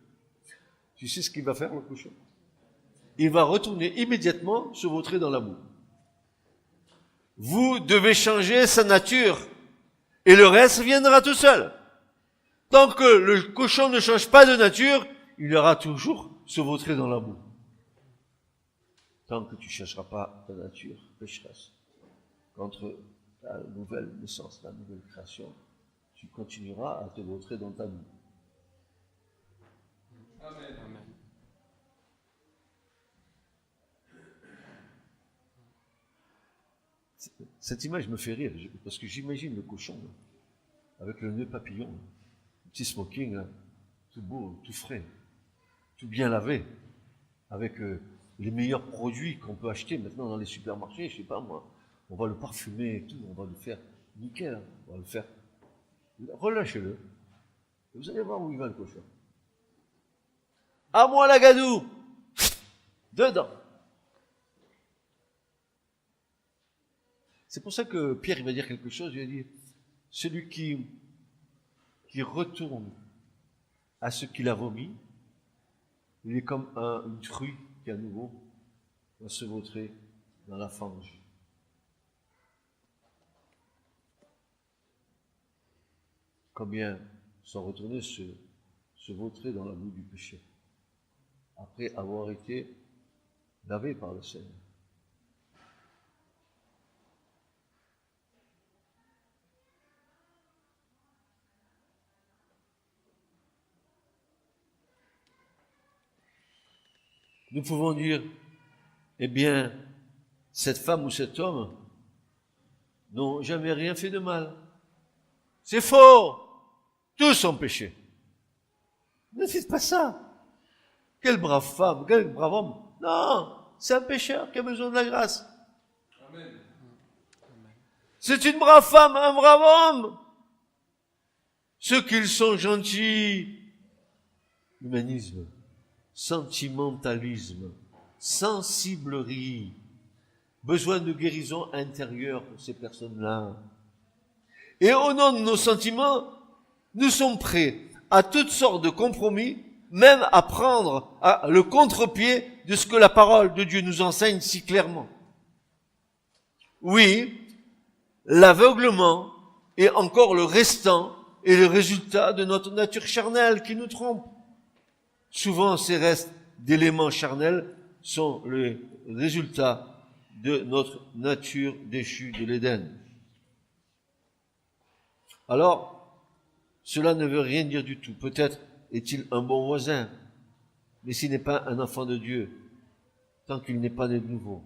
Tu sais ce qu'il va faire, le cochon? Il va retourner immédiatement se vautrer dans la boue. Vous devez changer sa nature, et le reste viendra tout seul. Tant que le cochon ne change pas de nature, il ira toujours se vautrer dans la boue. Tant que tu ne chercheras pas ta nature pécheresse, contre la nouvelle naissance, la nouvelle création, tu continueras à te vautrer dans ta boue. Amen. Amen. Cette image me fait rire, parce que j'imagine le cochon. avec le nœud papillon, le petit smoking, là, tout beau, tout frais, tout bien lavé, avec les meilleurs produits qu'on peut acheter maintenant dans les supermarchés, je sais pas moi. On va le parfumer et tout, on va le faire nickel, hein, on va le faire. Relâchez-le. Vous allez voir où il va le cochon. À moi la gadoue! Dedans! C'est pour ça que Pierre, il va dire quelque chose, il va dire, celui qui retourne à ce qu'il a vomi, il est comme une truie qui à nouveau va se vautrer dans la fange. Combien sont retournés se vautrer dans la boue du péché, après avoir été lavés par le Seigneur. Nous pouvons dire, eh bien, cette femme ou cet homme n'ont jamais rien fait de mal. C'est faux! Tous ont péché. Ne dites pas ça. Quelle brave femme, quel brave homme. Non, c'est un pécheur qui a besoin de la grâce. Amen. C'est une brave femme, un brave homme. Ceux qu'ils sont gentils. Humanisme, sentimentalisme, sensiblerie, besoin de guérison intérieure pour ces personnes-là. Et au nom de nos sentiments, nous sommes prêts à toutes sortes de compromis, même à prendre le contre-pied de ce que la parole de Dieu nous enseigne si clairement. Oui, l'aveuglement est encore le restant et le résultat de notre nature charnelle qui nous trompe. Souvent, ces restes d'éléments charnels sont le résultat de notre nature déchue de l'Éden. Alors, cela ne veut rien dire du tout. Peut-être est-il un bon voisin, mais s'il n'est pas un enfant de Dieu, tant qu'il n'est pas né de nouveau.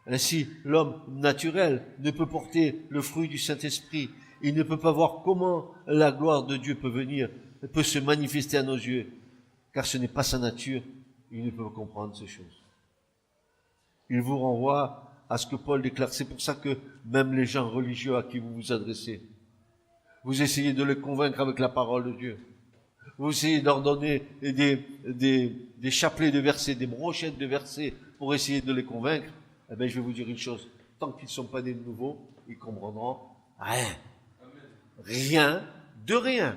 Ainsi, l'homme naturel ne peut porter le fruit du Saint-Esprit. Il ne peut pas voir comment la gloire de Dieu peut venir, peut se manifester à nos yeux, car ce n'est pas sa nature. Il ne peut pas comprendre ces choses. Il vous renvoie à ce que Paul déclare. C'est pour ça que même les gens religieux à qui vous vous adressez, vous essayez de les convaincre avec la parole de Dieu. Vous essayez de leur donner des chapelets de versets, des brochettes de versets pour essayer de les convaincre. Eh bien, je vais vous dire une chose. Tant qu'ils ne sont pas nés de nouveau, ils comprendront rien. Rien de rien.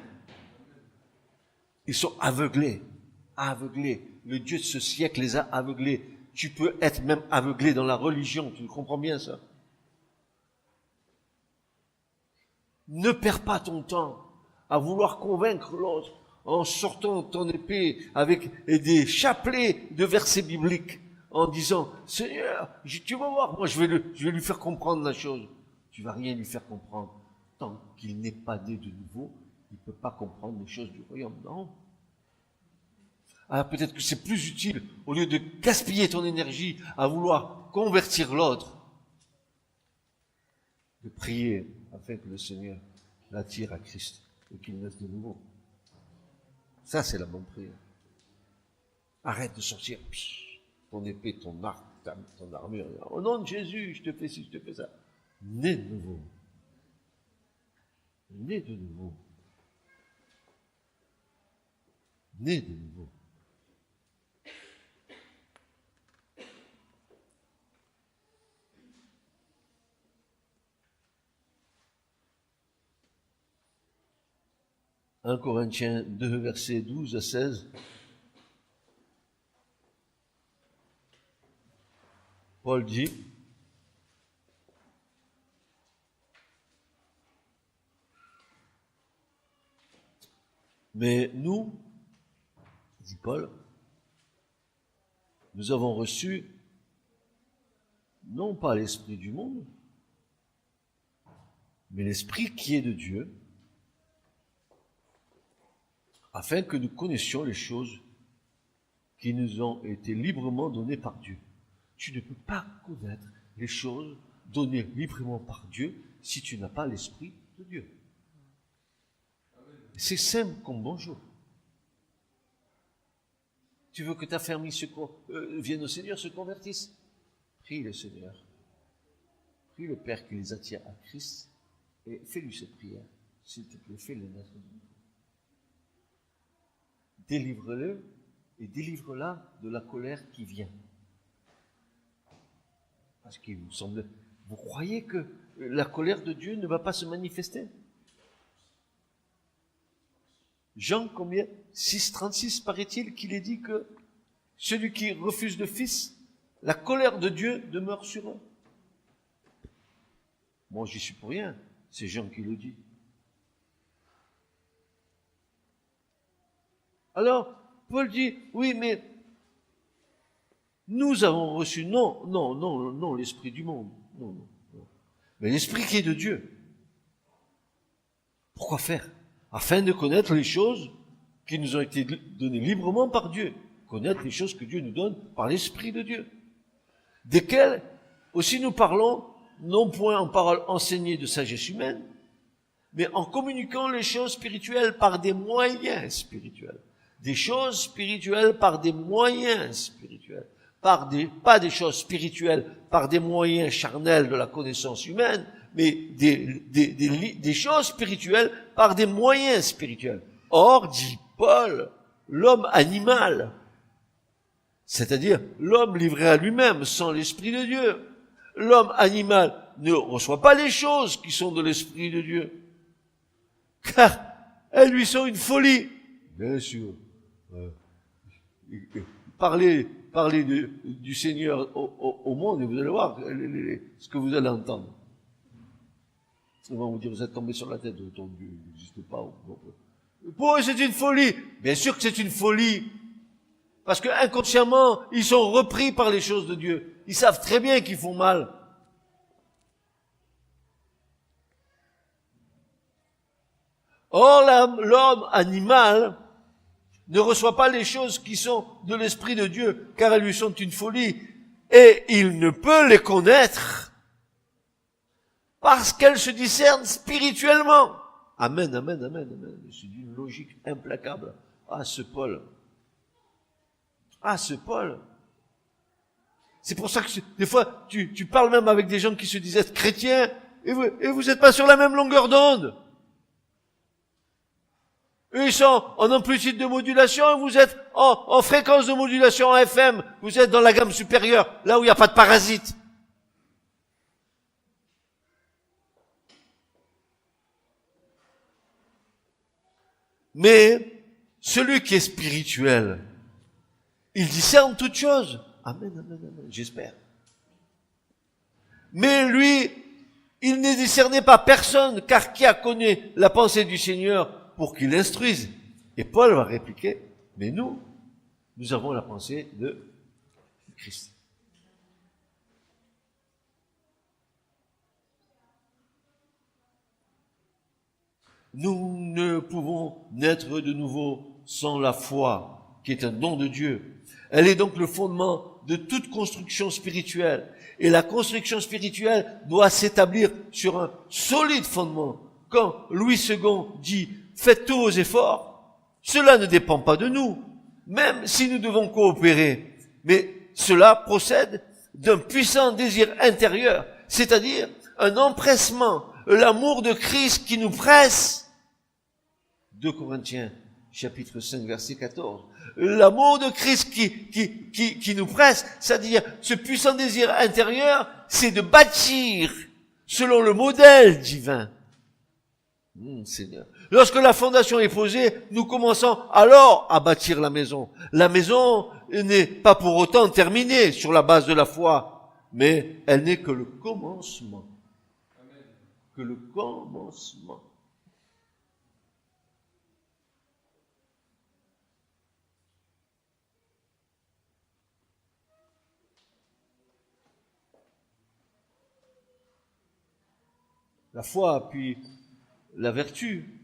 Ils sont aveuglés. Aveuglés. Le Dieu de ce siècle les a aveuglés. Tu peux être même aveuglé dans la religion. Tu comprends bien ça? Ne perds pas ton temps à vouloir convaincre l'autre en sortant ton épée avec des chapelets de versets bibliques, en disant, Seigneur, tu vas voir, moi je vais lui faire comprendre la chose. Tu vas rien lui faire comprendre. Tant qu'il n'est pas né de nouveau, il ne peut pas comprendre les choses du royaume. Non. Alors peut-être que c'est plus utile, au lieu de gaspiller ton énergie à vouloir convertir l'autre, de prier afin que le Seigneur l'attire à Christ et qu'il naisse de nouveau. Ça, c'est la bonne prière. Arrête de sortir ton épée, ton arc, ton armure. Au nom de Jésus, je te fais ci, je te fais ça. Né de nouveau. Né de nouveau. Né de nouveau. « 1 Corinthiens 2, versets 12 à 16. Paul dit, mais nous, dit Paul, nous avons reçu non pas l'esprit du monde, mais l'esprit qui est de Dieu, afin que nous connaissions les choses qui nous ont été librement données par Dieu. Tu ne peux pas connaître les choses données librement par Dieu si tu n'as pas l'Esprit de Dieu. C'est simple comme bonjour. Tu veux que ta famille vienne au Seigneur, se convertisse? Prie le Seigneur. Prie le Père qui les attire à Christ et fais-lui cette prière. S'il te plaît, fais-le naître. Délivre-le et délivre-la de la colère qui vient. Parce qu'il vous semble... Vous croyez que la colère de Dieu ne va pas se manifester? Jean, combien? 6,36, paraît-il, qu'il est dit que celui qui refuse le Fils, la colère de Dieu demeure sur eux. Moi, j'y suis pour rien. C'est Jean qui le dit. Alors, Paul dit, oui, mais nous avons reçu, non, l'esprit du monde. Non. Mais l'esprit qui est de Dieu. Pourquoi faire? Afin de connaître les choses qui nous ont été données librement par Dieu. Connaître les choses que Dieu nous donne par l'esprit de Dieu. Desquelles aussi nous parlons, non point en paroles enseignées de sagesse humaine, mais en communiquant les choses spirituelles par des moyens spirituels. Des choses spirituelles par des moyens spirituels. Pas des choses spirituelles par des moyens charnels de la connaissance humaine, mais des choses spirituelles par des moyens spirituels. Or, dit Paul, l'homme animal, c'est-à-dire l'homme livré à lui-même sans l'Esprit de Dieu, l'homme animal ne reçoit pas les choses qui sont de l'Esprit de Dieu, car elles lui sont une folie. Bien sûr. Parlez du Seigneur au monde et vous allez voir ce que vous allez entendre. Ils vont vous dire, vous êtes tombé sur la tête, ton Dieu n'existe pas. Pour eux, c'est une folie. Bien sûr que c'est une folie. Parce que inconsciemment, ils sont repris par les choses de Dieu. Ils savent très bien qu'ils font mal. Or, l'homme animal ne reçoit pas les choses qui sont de l'Esprit de Dieu, car elles lui sont une folie, et il ne peut les connaître parce qu'elles se discernent spirituellement. Amen, amen, amen, amen. C'est d'une logique implacable. Ah, ce Paul. C'est pour ça que des fois, tu parles même avec des gens qui se disent être chrétiens, et vous n'êtes pas sur la même longueur d'onde. Eux, ils sont en amplitude de modulation, et vous êtes en fréquence de modulation en FM. Vous êtes dans la gamme supérieure, là où il n'y a pas de parasites. Mais celui qui est spirituel, il discerne toutes choses. Amen, amen, amen, j'espère. Mais lui, il n'est discerné par personne, car qui a connu la pensée du Seigneur pour qu'il l'instruise? Et Paul va répliquer, mais nous avons la pensée de Christ. Nous ne pouvons naître de nouveau sans la foi, qui est un don de Dieu. Elle est donc le fondement de toute construction spirituelle. Et la construction spirituelle doit s'établir sur un solide fondement. Quand Louis II dit « Faites tous vos efforts », cela ne dépend pas de nous, même si nous devons coopérer. Mais cela procède d'un puissant désir intérieur, c'est-à-dire un empressement, l'amour de Christ qui nous presse. 2 Corinthiens, chapitre 5, verset 14. L'amour de Christ qui nous presse, c'est-à-dire ce puissant désir intérieur, c'est de bâtir selon le modèle divin. Seigneur. Lorsque la fondation est posée, nous commençons alors à bâtir la maison. La maison n'est pas pour autant terminée sur la base de la foi, mais elle n'est que le commencement. Amen. Que le commencement. La foi, puis la vertu.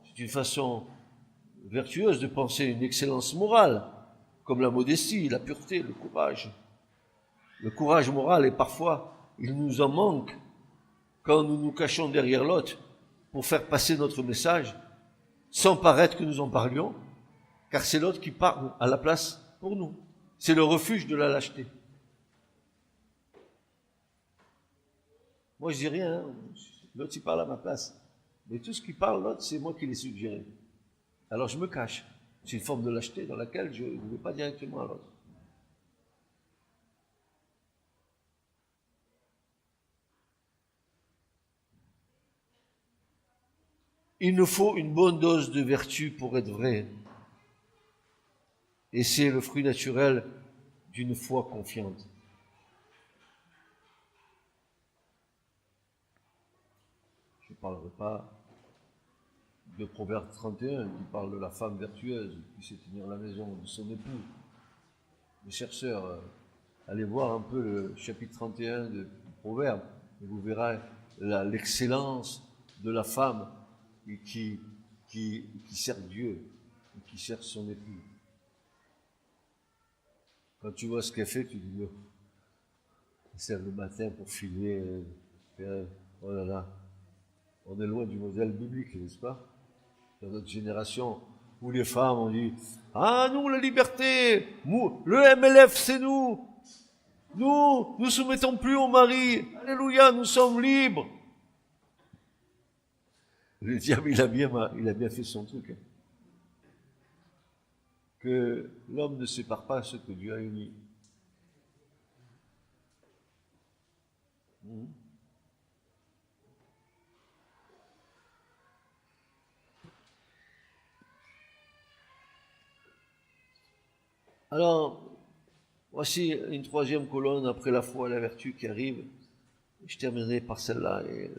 C'est une façon vertueuse de penser une excellence morale, comme la modestie, la pureté, le courage. Le courage moral, et parfois, il nous en manque quand nous nous cachons derrière l'autre pour faire passer notre message, sans paraître que nous en parlions, car c'est l'autre qui parle à la place pour nous. C'est le refuge de la lâcheté. Moi, je dis rien, hein. L'autre, il parle à ma place. Mais tout ce qui parle, l'autre, c'est moi qui l'ai suggéré. Alors, je me cache. C'est une forme de lâcheté dans laquelle je ne vais pas directement à l'autre. Il nous faut une bonne dose de vertu pour être vrai. Et c'est le fruit naturel d'une foi confiante. Je ne parlerai pas de Proverbe 31 qui parle de la femme vertueuse qui sait tenir la maison de son époux. Mes chers sœurs, allez voir un peu le chapitre 31 de Proverbe et vous verrez l'excellence de la femme qui sert Dieu, qui sert son époux. Quand tu vois ce qu'elle fait, tu dis, elle sert le matin pour filer, oh là là, on est loin du modèle biblique, n'est-ce pas? Dans notre génération, où les femmes ont dit, ah, nous, la liberté, le MLF, c'est nous. Nous soumettons plus au mari. Alléluia, nous sommes libres. Le diable, il a bien fait son truc. Hein. Que l'homme ne sépare pas ce que Dieu a uni. Alors, voici une troisième colonne après la foi et la vertu qui arrive. Je terminerai par celle-là et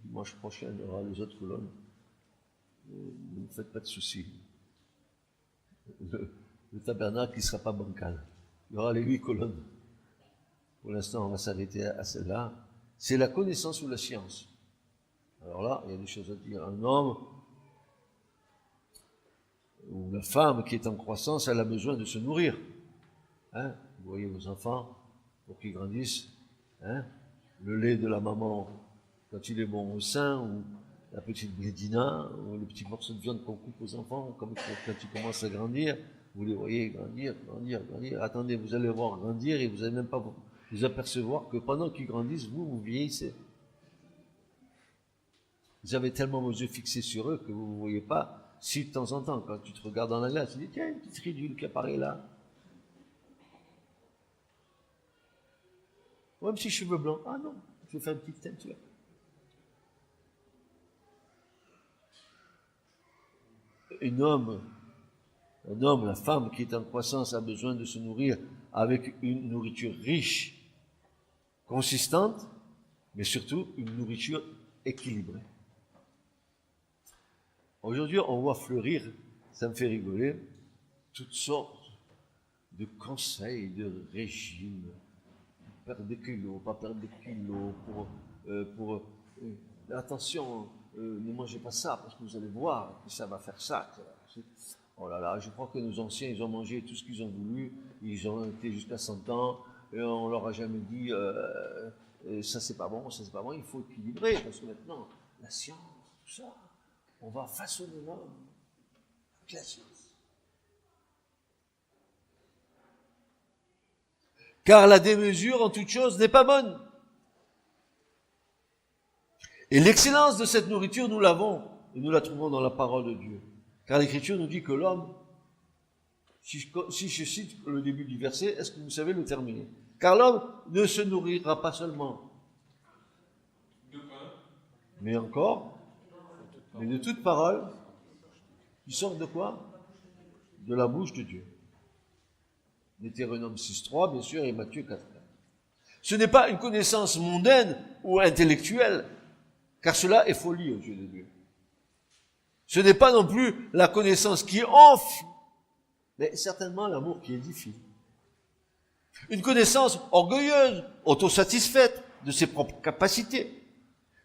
dimanche prochain, il y aura les autres colonnes. Ne vous faites pas de soucis. Le tabernacle, il ne sera pas bancal. Il y aura les 8 colonnes. Pour l'instant, on va s'arrêter à celle-là. C'est la connaissance ou la science. Alors là, il y a des choses à dire. Un homme ou la femme qui est en croissance, elle a besoin de se nourrir. Hein? Vous voyez vos enfants, pour qu'ils grandissent, hein? Le lait de la maman, quand il est bon au sein, ou la petite blédina, ou le petit morceau de viande qu'on coupe aux enfants, comme quand ils commencent à grandir, vous les voyez grandir. Attendez, vous allez voir grandir et vous n'allez même pas vous apercevoir que pendant qu'ils grandissent, vous vieillissez. Vous avez tellement vos yeux fixés sur eux que vous ne voyez pas. Si de temps en temps, quand tu te regardes dans la glace, tu dis, tiens, une petite ridule qui apparaît là. Ou un petit cheveu blanc. Ah non, je vais faire une petite teinture. Un homme, la femme qui est en croissance a besoin de se nourrir avec une nourriture riche, consistante, mais surtout une nourriture équilibrée. Aujourd'hui, on voit fleurir, ça me fait rigoler, toutes sortes de conseils, de régimes, perdre des kilos, pas perdre des kilos, attention, ne mangez pas ça parce que vous allez voir que ça va faire ça. Oh là là, je crois que nos anciens, ils ont mangé tout ce qu'ils ont voulu, ils ont été jusqu'à 100 ans, et on leur a jamais dit ça c'est pas bon, il faut équilibrer, parce que maintenant, la science, tout ça, on va façonner l'homme avec la science. Car la démesure en toute chose n'est pas bonne. Et l'excellence de cette nourriture, nous l'avons, et nous la trouvons dans la parole de Dieu. Car l'Écriture nous dit que l'homme, si je cite le début du verset, est-ce que vous savez le terminer? Car l'homme ne se nourrira pas seulement de pain, mais encore, mais de toute parole qui sort de quoi? De la bouche de Dieu. Deutéronome 6.3, bien sûr, et Matthieu 4.4. Ce n'est pas une connaissance mondaine ou intellectuelle, car cela est folie aux yeux de Dieu. Ce n'est pas non plus la connaissance qui enfle, mais certainement l'amour qui édifie. Une connaissance orgueilleuse, autosatisfaite de ses propres capacités.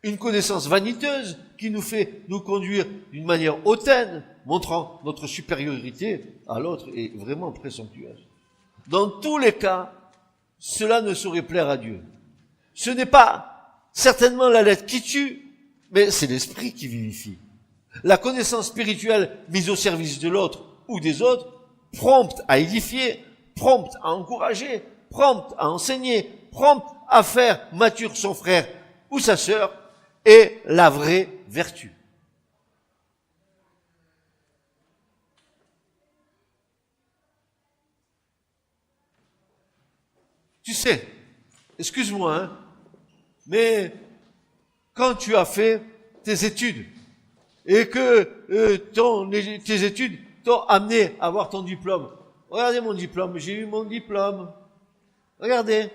Une connaissance vaniteuse qui nous fait nous conduire d'une manière hautaine, montrant notre supériorité à l'autre et vraiment présomptueuse. Dans tous les cas, cela ne saurait plaire à Dieu. Ce n'est pas certainement la lettre qui tue, mais c'est l'esprit qui vivifie. La connaissance spirituelle mise au service de l'autre ou des autres, prompte à édifier, prompte à encourager, prompte à enseigner, prompte à faire mature son frère ou sa sœur, est la vraie vertu. Tu sais, excuse-moi, hein, mais quand tu as fait tes études et que tes études t'ont amené à avoir ton diplôme, regardez mon diplôme, j'ai eu mon diplôme, regardez,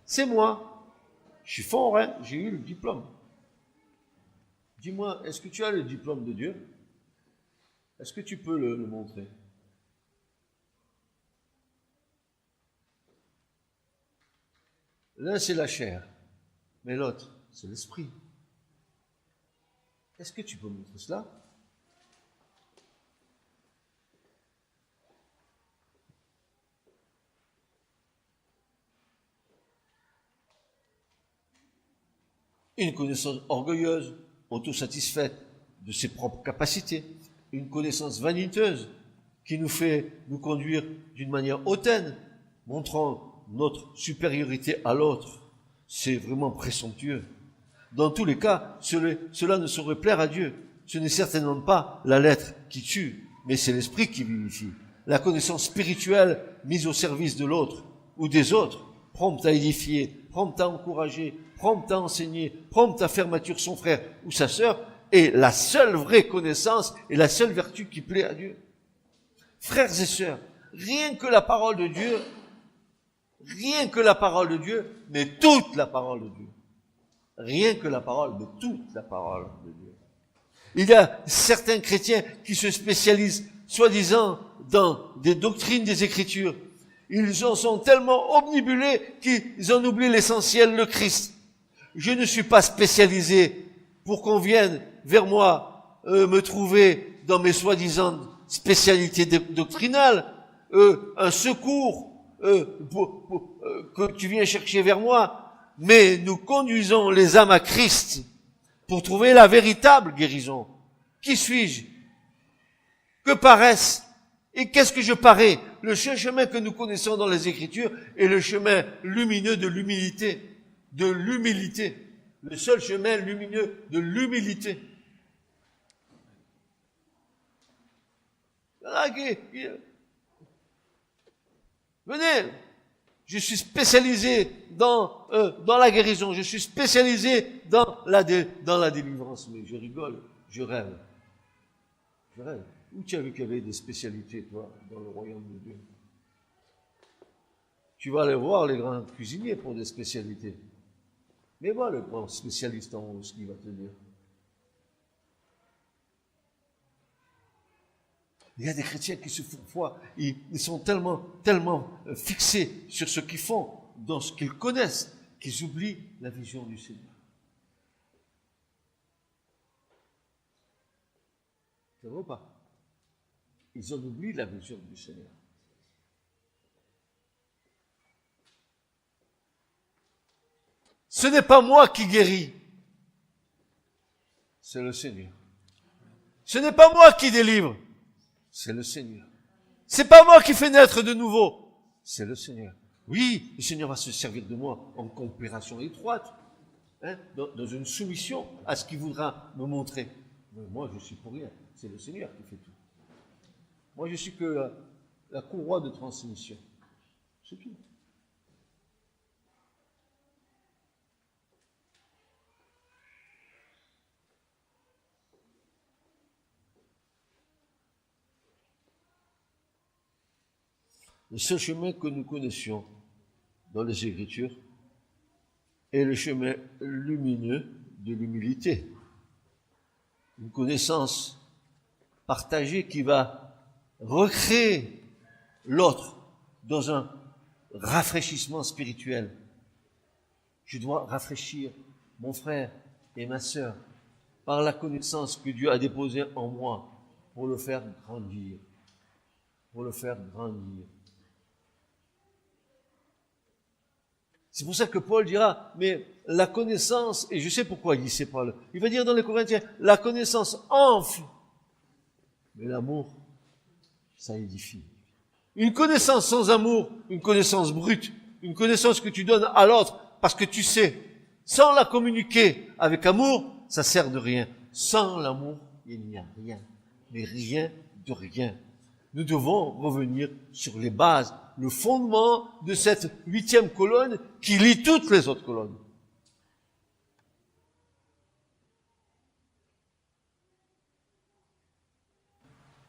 c'est moi, je suis fort, hein, j'ai eu le diplôme. Dis-moi, est-ce que tu as le diplôme de Dieu? Est-ce que tu peux le montrer? L'un, c'est la chair, mais l'autre, c'est l'esprit. Est-ce que tu peux montrer cela? Une connaissance orgueilleuse, autosatisfaite de ses propres capacités. Une connaissance vaniteuse qui nous fait nous conduire d'une manière hautaine, montrant notre supériorité à l'autre. C'est vraiment présomptueux. Dans tous les cas, cela ne saurait plaire à Dieu. Ce n'est certainement pas la lettre qui tue, mais c'est l'esprit qui vivifie. La connaissance spirituelle mise au service de l'autre ou des autres, prompte à édifier, prompte à encourager, prompte à enseigner, prompte à faire mature son frère ou sa sœur, est la seule vraie connaissance et la seule vertu qui plaît à Dieu. Frères et sœurs, rien que la parole de Dieu, mais toute la parole de Dieu. Rien que la parole, mais toute la parole de Dieu. Il y a certains chrétiens qui se spécialisent, soi-disant, dans des doctrines des Écritures. Ils en sont tellement omnibulés qu'ils en oublient l'essentiel, le Christ. Je ne suis pas spécialisé pour qu'on vienne vers moi me trouver dans mes soi-disant spécialités doctrinales, un secours que tu viens chercher vers moi, mais nous conduisons les âmes à Christ pour trouver la véritable guérison. Qui suis-je? Que paraisse? Et qu'est-ce que je parais? Le seul chemin que nous connaissons dans les Écritures est le chemin lumineux de l'humilité. De l'humilité. Le seul chemin lumineux de l'humilité. Venez, je suis spécialisé dans la guérison, je suis spécialisé dans la délivrance. Mais je rigole, je rêve. Je rêve. Où tu as vu qu'il y avait des spécialités, toi, dans le royaume de Dieu? Tu vas aller voir les grands cuisiniers pour des spécialités. Mais va le grand spécialiste en haut, ce qu'il va te dire. Il y a des chrétiens qui se fourvoient, ils sont tellement fixés sur ce qu'ils font, dans ce qu'ils connaissent, qu'ils oublient la vision du Seigneur. Ça va pas? Ils ont oublié la vision du Seigneur. Ce n'est pas moi qui guéris, c'est le Seigneur. Ce n'est pas moi qui délivre, c'est le Seigneur. C'est pas moi qui fais naître de nouveau, c'est le Seigneur. Oui, le Seigneur va se servir de moi en coopération étroite, hein, dans une soumission à ce qu'il voudra me montrer. Mais moi, je suis pour rien, c'est le Seigneur qui fait tout. Moi, je suis que la courroie de transmission. C'est tout. Le seul chemin que nous connaissions dans les Écritures est le chemin lumineux de l'humilité. Une connaissance partagée qui va recréer l'autre dans un rafraîchissement spirituel. Je dois rafraîchir mon frère et ma sœur par la connaissance que Dieu a déposée en moi pour le faire grandir. Pour le faire grandir. C'est pour ça que Paul dira, mais la connaissance, et je sais pourquoi il dit c'est Paul, il va dire dans les Corinthiens, la connaissance enfle, mais l'amour, ça édifie. Une connaissance sans amour, une connaissance brute, une connaissance que tu donnes à l'autre parce que tu sais, sans la communiquer avec amour, ça sert de rien. Sans l'amour, il n'y a rien, mais rien de rien. Nous devons revenir sur les bases, le fondement de cette 8e colonne qui lie toutes les autres colonnes.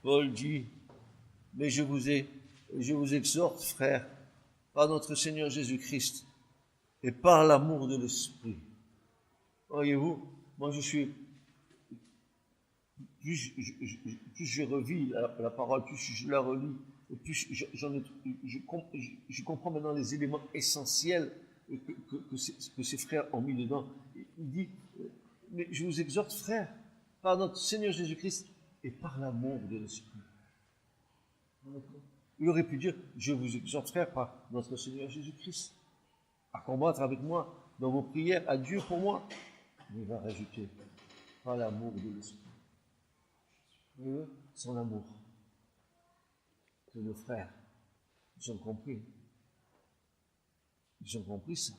Paul dit, mais je vous exhorte, frères, par notre Seigneur Jésus-Christ et par l'amour de l'Esprit. Voyez-vous, moi plus je revis la parole, plus je la relis, et plus je comprends maintenant les éléments essentiels que ces frères ont mis dedans. Il dit, mais je vous exhorte, frères, par notre Seigneur Jésus-Christ et par l'amour de l'Esprit. Il aurait pu dire, je vous exhorte, frères, par notre Seigneur Jésus-Christ, à combattre avec moi dans vos prières à Dieu pour moi. Mais il va rajouter, par l'amour de l'Esprit. Eux, son amour. Que nos frères, ils ont compris. Ils ont compris ça.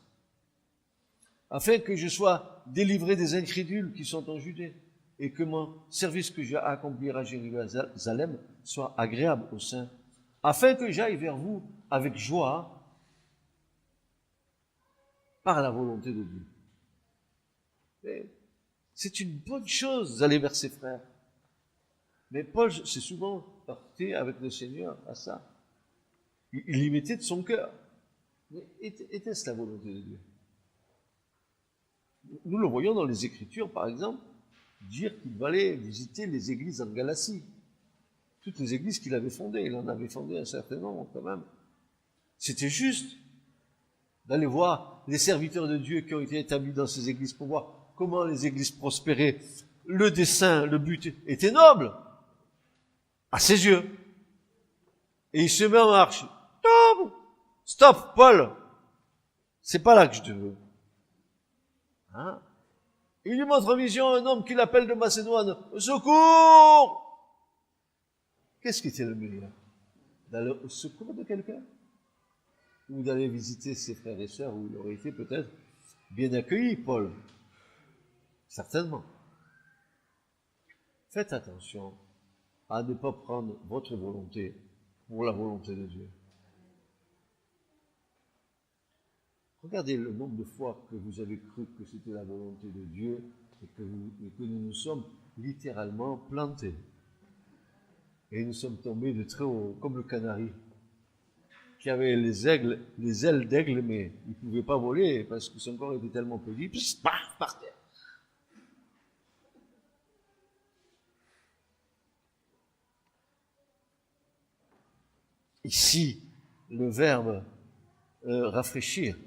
Afin que je sois délivré des incrédules qui sont en Judée, et que mon service que j'ai à accomplir à Jérusalem soit agréable aux saints, afin que j'aille vers vous avec joie par la volonté de Dieu. Et c'est une bonne chose d'aller vers ses frères. Mais Paul s'est souvent heurté avec le Seigneur à ça. Il y mettait de son cœur. Mais était-ce la volonté de Dieu? Nous le voyons dans les Écritures, par exemple, dire qu'il allait visiter les églises en Galatie. Toutes les églises qu'il avait fondées. Il en avait fondé un certain nombre quand même. C'était juste d'aller voir les serviteurs de Dieu qui ont été établis dans ces églises pour voir comment les églises prospéraient. Le dessein, le but était noble à ses yeux. Et il se met en marche. Stop, stop, Paul. C'est pas là que je te veux. Hein? Il lui montre en vision un homme qu'il appelle de Macédoine. Au secours! Qu'est-ce qui était le meilleur? D'aller au secours de quelqu'un? Ou d'aller visiter ses frères et sœurs où il aurait été peut-être bien accueilli, Paul? Certainement. Faites attention à ne pas prendre votre volonté pour la volonté de Dieu. Regardez le nombre de fois que vous avez cru que c'était la volonté de Dieu et que nous nous sommes littéralement plantés. Et nous sommes tombés de très haut, comme le canari, qui avait les ailes d'aigle, mais il ne pouvait pas voler parce que son corps était tellement petit, puis paf, par terre. Ici, le verbe rafraîchir,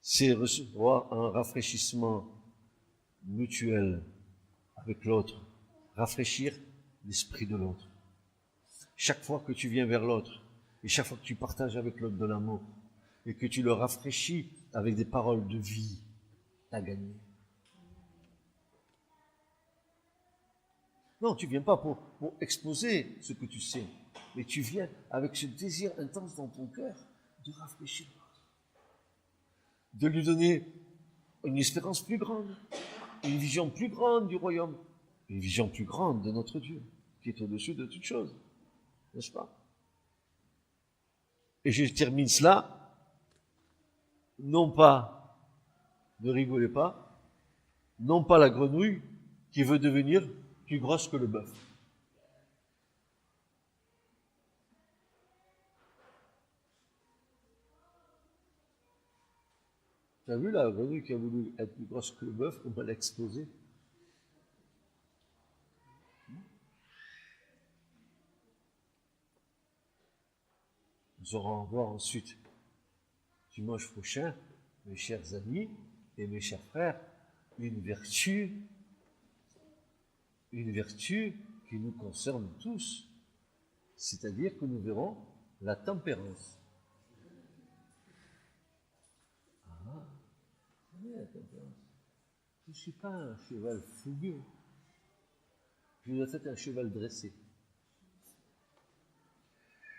c'est recevoir un rafraîchissement mutuel avec l'autre, rafraîchir l'esprit de l'autre. Chaque fois que tu viens vers l'autre, et chaque fois que tu partages avec l'autre de l'amour, et que tu le rafraîchis avec des paroles de vie, t'as gagné. Non, tu viens pas pour exposer ce que tu sais, mais tu viens avec ce désir intense dans ton cœur de rafraîchir l'autre, de lui donner une espérance plus grande, une vision plus grande du royaume, une vision plus grande de notre Dieu, qui est au-dessus de toutes choses, n'est-ce pas? Et je termine cela, non pas, ne rigolez pas, non pas la grenouille qui veut devenir plus grosse que le bœuf. Tu as vu la grenouille qui a voulu être plus grosse que le bœuf, on va l'exposer. Nous aurons voir ensuite, dimanche prochain, mes chers amis et mes chers frères, une vertu qui nous concerne tous, c'est-à-dire que nous verrons la tempérance. la tempérance. Je ne suis pas un cheval fougueux. Je dois être un cheval dressé.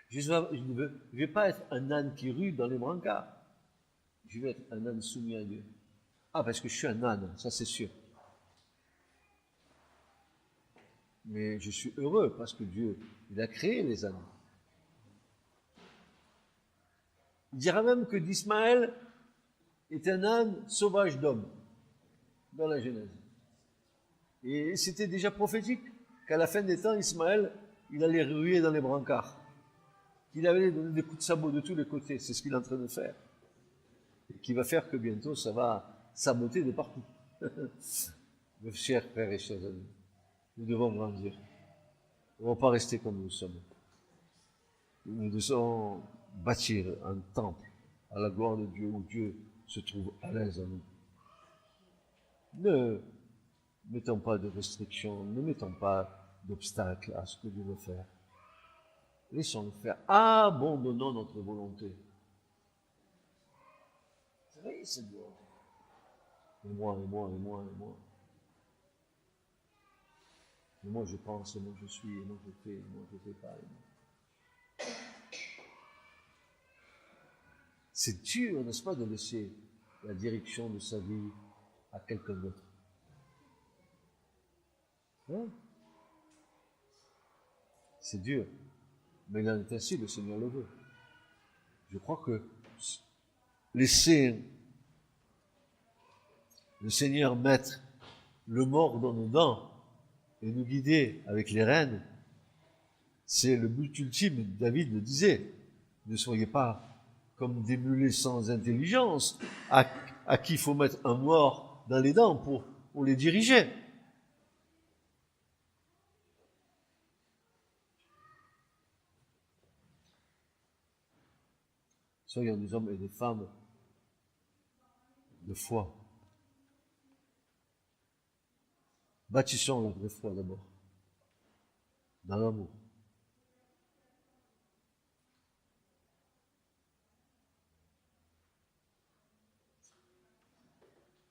Je ne vais pas être un âne qui rue dans les brancards. Je vais être un âne soumis à Dieu. Ah, parce que je suis un âne, ça c'est sûr. Mais je suis heureux parce que Dieu, il a créé les ânes. Il dira même que d'Ismaël est un âne sauvage d'homme dans la Genèse. Et c'était déjà prophétique qu'à la fin des temps, Ismaël, il allait ruer dans les brancards. Qu'il allait donner des coups de sabot de tous les côtés. C'est ce qu'il est en train de faire. Et qui va faire que bientôt, ça va saboter de partout. Mes chers frères et chers amis, nous devons grandir. Nous ne devons pas rester comme nous sommes. Nous devons bâtir un temple à la gloire de Dieu où Dieu se trouve à l'aise en nous. Ne mettons pas de restrictions, ne mettons pas d'obstacles à ce que Dieu veut faire. Laissons-le faire. Abandonnons notre volonté. Vous savez, c'est dur. Et moi. Et moi je pense, et moi je suis, et moi je fais, et moi je fais pas. C'est dur, n'est-ce pas, de laisser la direction de sa vie à quelqu'un d'autre. Hein? C'est dur. Mais il en est ainsi, le Seigneur le veut. Je crois que laisser le Seigneur mettre le mort dans nos dents et nous guider avec les rênes, c'est le but ultime. David le disait. Ne soyez pas comme des mulets sans intelligence, à qui il faut mettre un mort dans les dents pour les diriger. Soyons des hommes et des femmes de foi. Bâtissons la vraie foi d'abord, dans l'amour.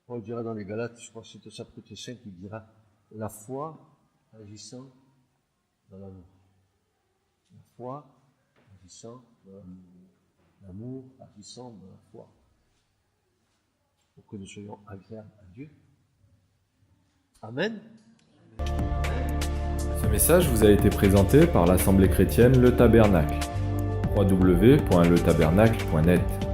Paul dira dans les Galates, je crois que c'est au chapitre 5, il dira la foi agissant dans l'amour. La foi agissant dans l'amour. L'amour agissant dans la foi. Pour que nous soyons agréables à Dieu. Amen. Ce message vous a été présenté par l'Assemblée chrétienne Le Tabernacle. www.letabernacle.net